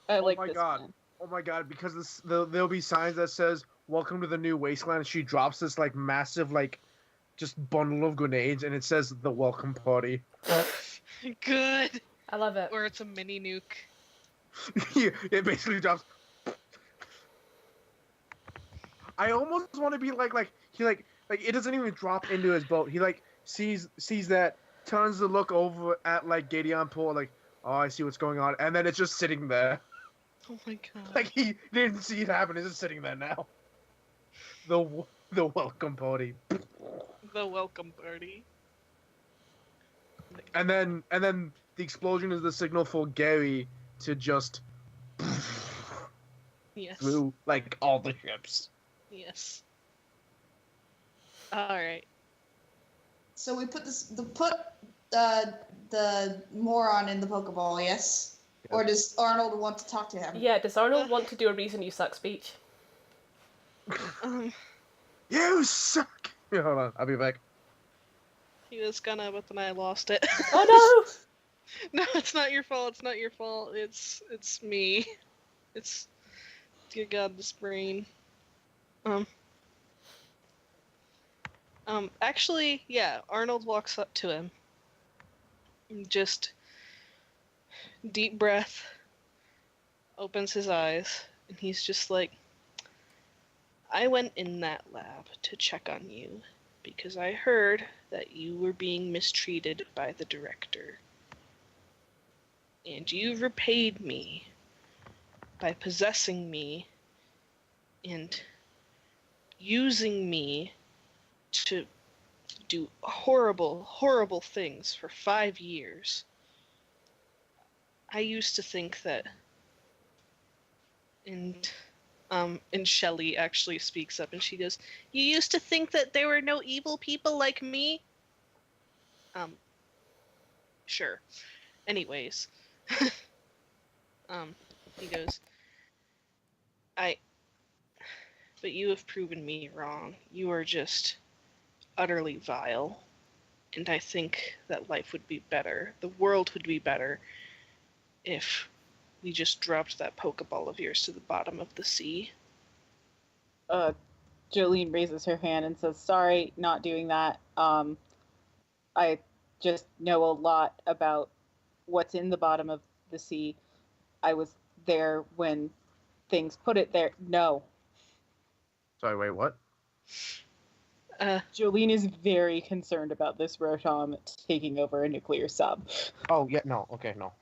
I like my this God. plan. Oh my god, because there'll be signs that says, welcome to the new wasteland. She drops this, like, massive, like, just bundle of grenades, and it says, the welcome party. Good. I love it. Or it's a mini nuke. Yeah, it basically drops. I almost want to be he it doesn't even drop into his boat. He sees that, turns to look over at Gateon Port, like, oh, I see what's going on, and then it's just sitting there. Oh my god. Like he didn't see it happen. It's just sitting there now. The welcome party. The welcome party. And then the explosion is the signal for Gary to just Yes. through all the ships. Yes. Alright. So we put the moron in the Pokeball, yes? Or does Arnold want to talk to him? Yeah, does Arnold want to do a reason you suck speech? You suck. Yeah, hold on, I'll be back. He was gonna, but then I lost it. Oh No, it's not your fault. It's not your fault. It's me. It's dear God, this brain. Actually, yeah. Arnold walks up to him. Just deep breath. Opens his eyes, and he's just like, I went in that lab to check on you because I heard that you were being mistreated by the director. And you repaid me by possessing me and using me to do horrible, horrible things for 5 years. I used to think that... And Shelley actually speaks up and she goes, you used to think that there were no evil people like me? Sure. Anyways. He goes, but you have proven me wrong. You are just utterly vile. And I think that life would be better. The world would be better if we just dropped that Pokeball of yours to the bottom of the sea. Jolene raises her hand and says, "Sorry, not doing that. I just know a lot about what's in the bottom of the sea. I was there when things put it there." No. Sorry, wait, what? Jolene is very concerned about this rotom taking over a nuclear sub. Oh, yeah, no. Okay, no.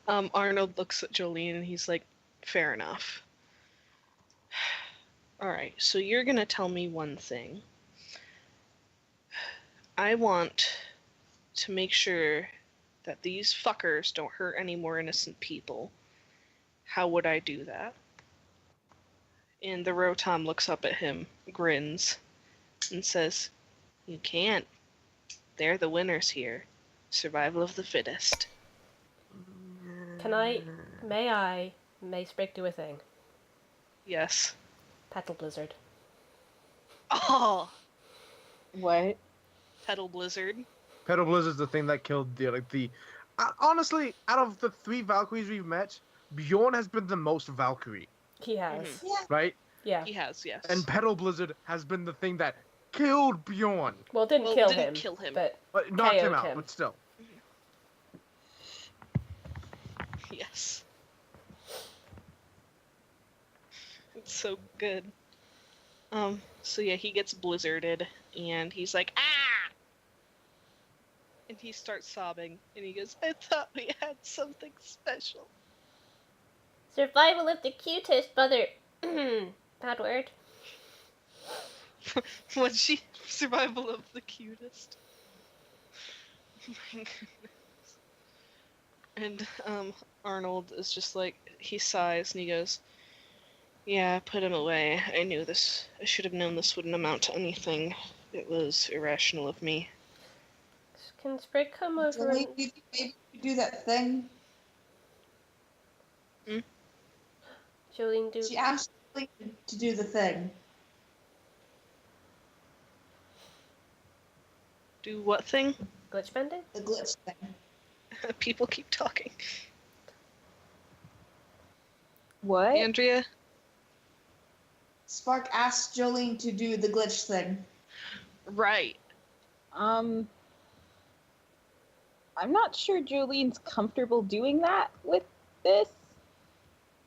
Arnold looks at Jolene and he's like, fair enough. Alright, so you're gonna tell me one thing. I want to make sure that these fuckers don't hurt any more innocent people. How would I do that? And the Rotom looks up at him, grins, and says, "You can't. They're the winners here. Survival of the fittest." May Sprig do a thing? Yes. Petal Blizzard. Oh! What? Petal Blizzard. Petal Blizzard's the thing that killed the honestly, out of the 3 Valkyries we've met, Bjorn has been the most Valkyrie. He has. Mhm. Yeah. Right? Yeah. He has, yes. And Petal Blizzard has been the thing that killed Bjorn. Well, didn't kill him. But Knocked him KO'd out, him. but still. Yes. It's so good. So yeah, he gets blizzarded, and he's like, ah! And he starts sobbing, and he goes, I thought we had something special. Survival of the cutest, mother. Bad word. What's she? Survival of the cutest. Oh my goodness. And, Arnold is just like, he sighs, and he goes, yeah, put him away. I knew this. I should have known this wouldn't amount to anything. It was irrational of me. Can Sprig come over Jolene, and... do you think maybe we do that thing? Jolene do... She asked Jolene to do the thing. Do what thing? Glitch bending? The glitch thing. People keep talking. What? Andrea? Spark asked Jolene to do the glitch thing. Right. I'm not sure Jolene's comfortable doing that with this.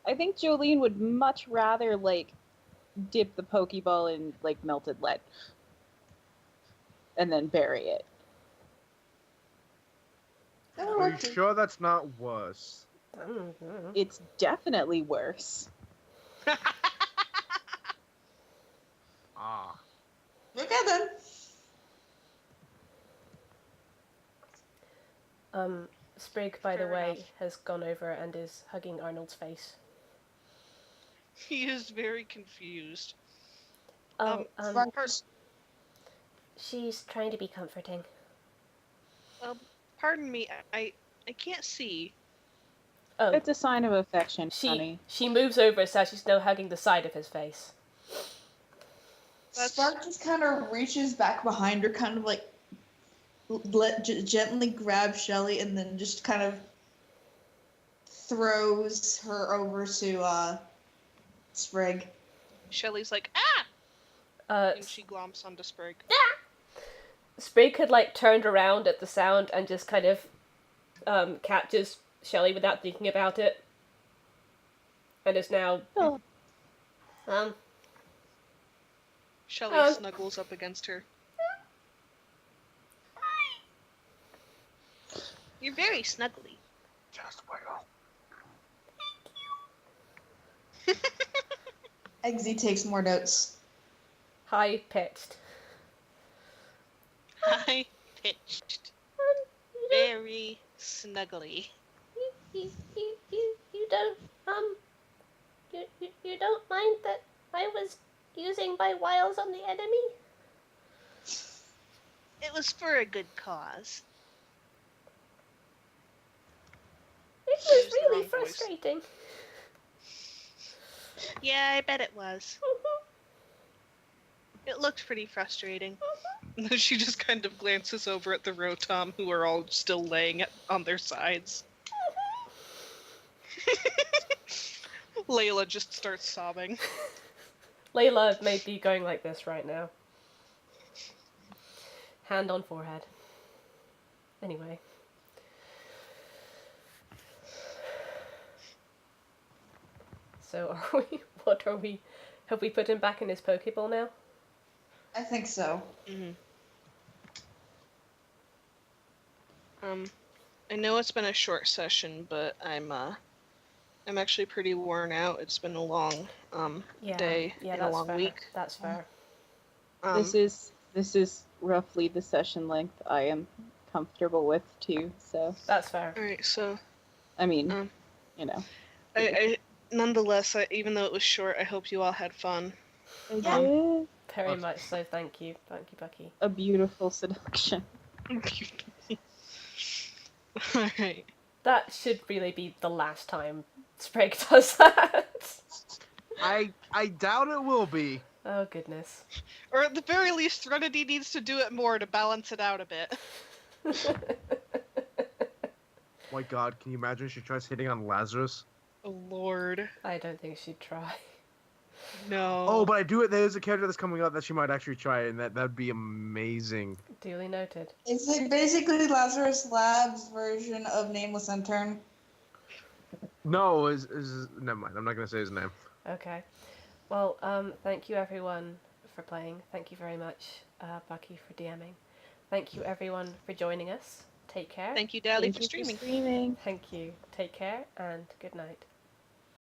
I think Jolene would much rather, like, dip the Pokeball in, like, melted lead. And then bury it. Are you sure that's not worse? It's definitely worse. Ah. Okay then. Sprig, by Fair the way, enough. has gone over and is hugging Arnold's face. He is very confused. Spark, She's trying to be comforting. Pardon me, I can't see. Oh, It's a sign of affection, honey. she moves over so she's now hugging the side of his face. Spark just kind of reaches back behind her, kind of like gently grabs Shelly, and then just kind of throws her over to Sprig. Shelly's like, ah! And she glomps onto Sprig. Sprig had like turned around at the sound and just kind of catches Shelly without thinking about it, and is now Shelly snuggles up against her. You're very snuggly. Just wiggle. Eggsy takes more notes. high pitched. High pitched. Very snuggly. You don't you don't mind that I was using my wiles on the enemy? It was for a good cause. It Use was the really wrong voice. frustrating. Yeah, I bet it was. It looked pretty frustrating. She just kind of glances over at the rotom, who are all still laying on their sides. Layla just starts sobbing. Layla may be going like this right now. Hand on forehead. Anyway. So are we? What are we? Have we put him back in his Pokeball now? I think so. Mm-hmm. I know it's been a short session, but I'm actually pretty worn out. It's been a long day and a long week. That's fair. This is roughly the session length I am comfortable with too. So that's fair. All right, so I mean, you know. I nonetheless, even though it was short, I hope you all had fun. Yeah. Very much so. Thank you, Bucky. A beautiful seduction. Alright. That should really be the last time Sprague does that. I doubt it will be. Oh, goodness. Or at the very least, Threnody needs to do it more to balance it out a bit. My god, can you imagine if she tries hitting on Lazarus? Oh, Lord. I don't think she'd try. No. Oh, but I do it. There's a character that's coming up that she might actually try, and that'd be amazing. Duly noted. Is it basically Lazarus Labs' version of Nameless Intern? No, never mind. I'm not gonna say his name. Okay. Well, thank you everyone for playing. Thank you very much, Bucky, for DMing. Thank you everyone for joining us. Take care. Thank you, Dally, for streaming. Thank you. Take care and good night.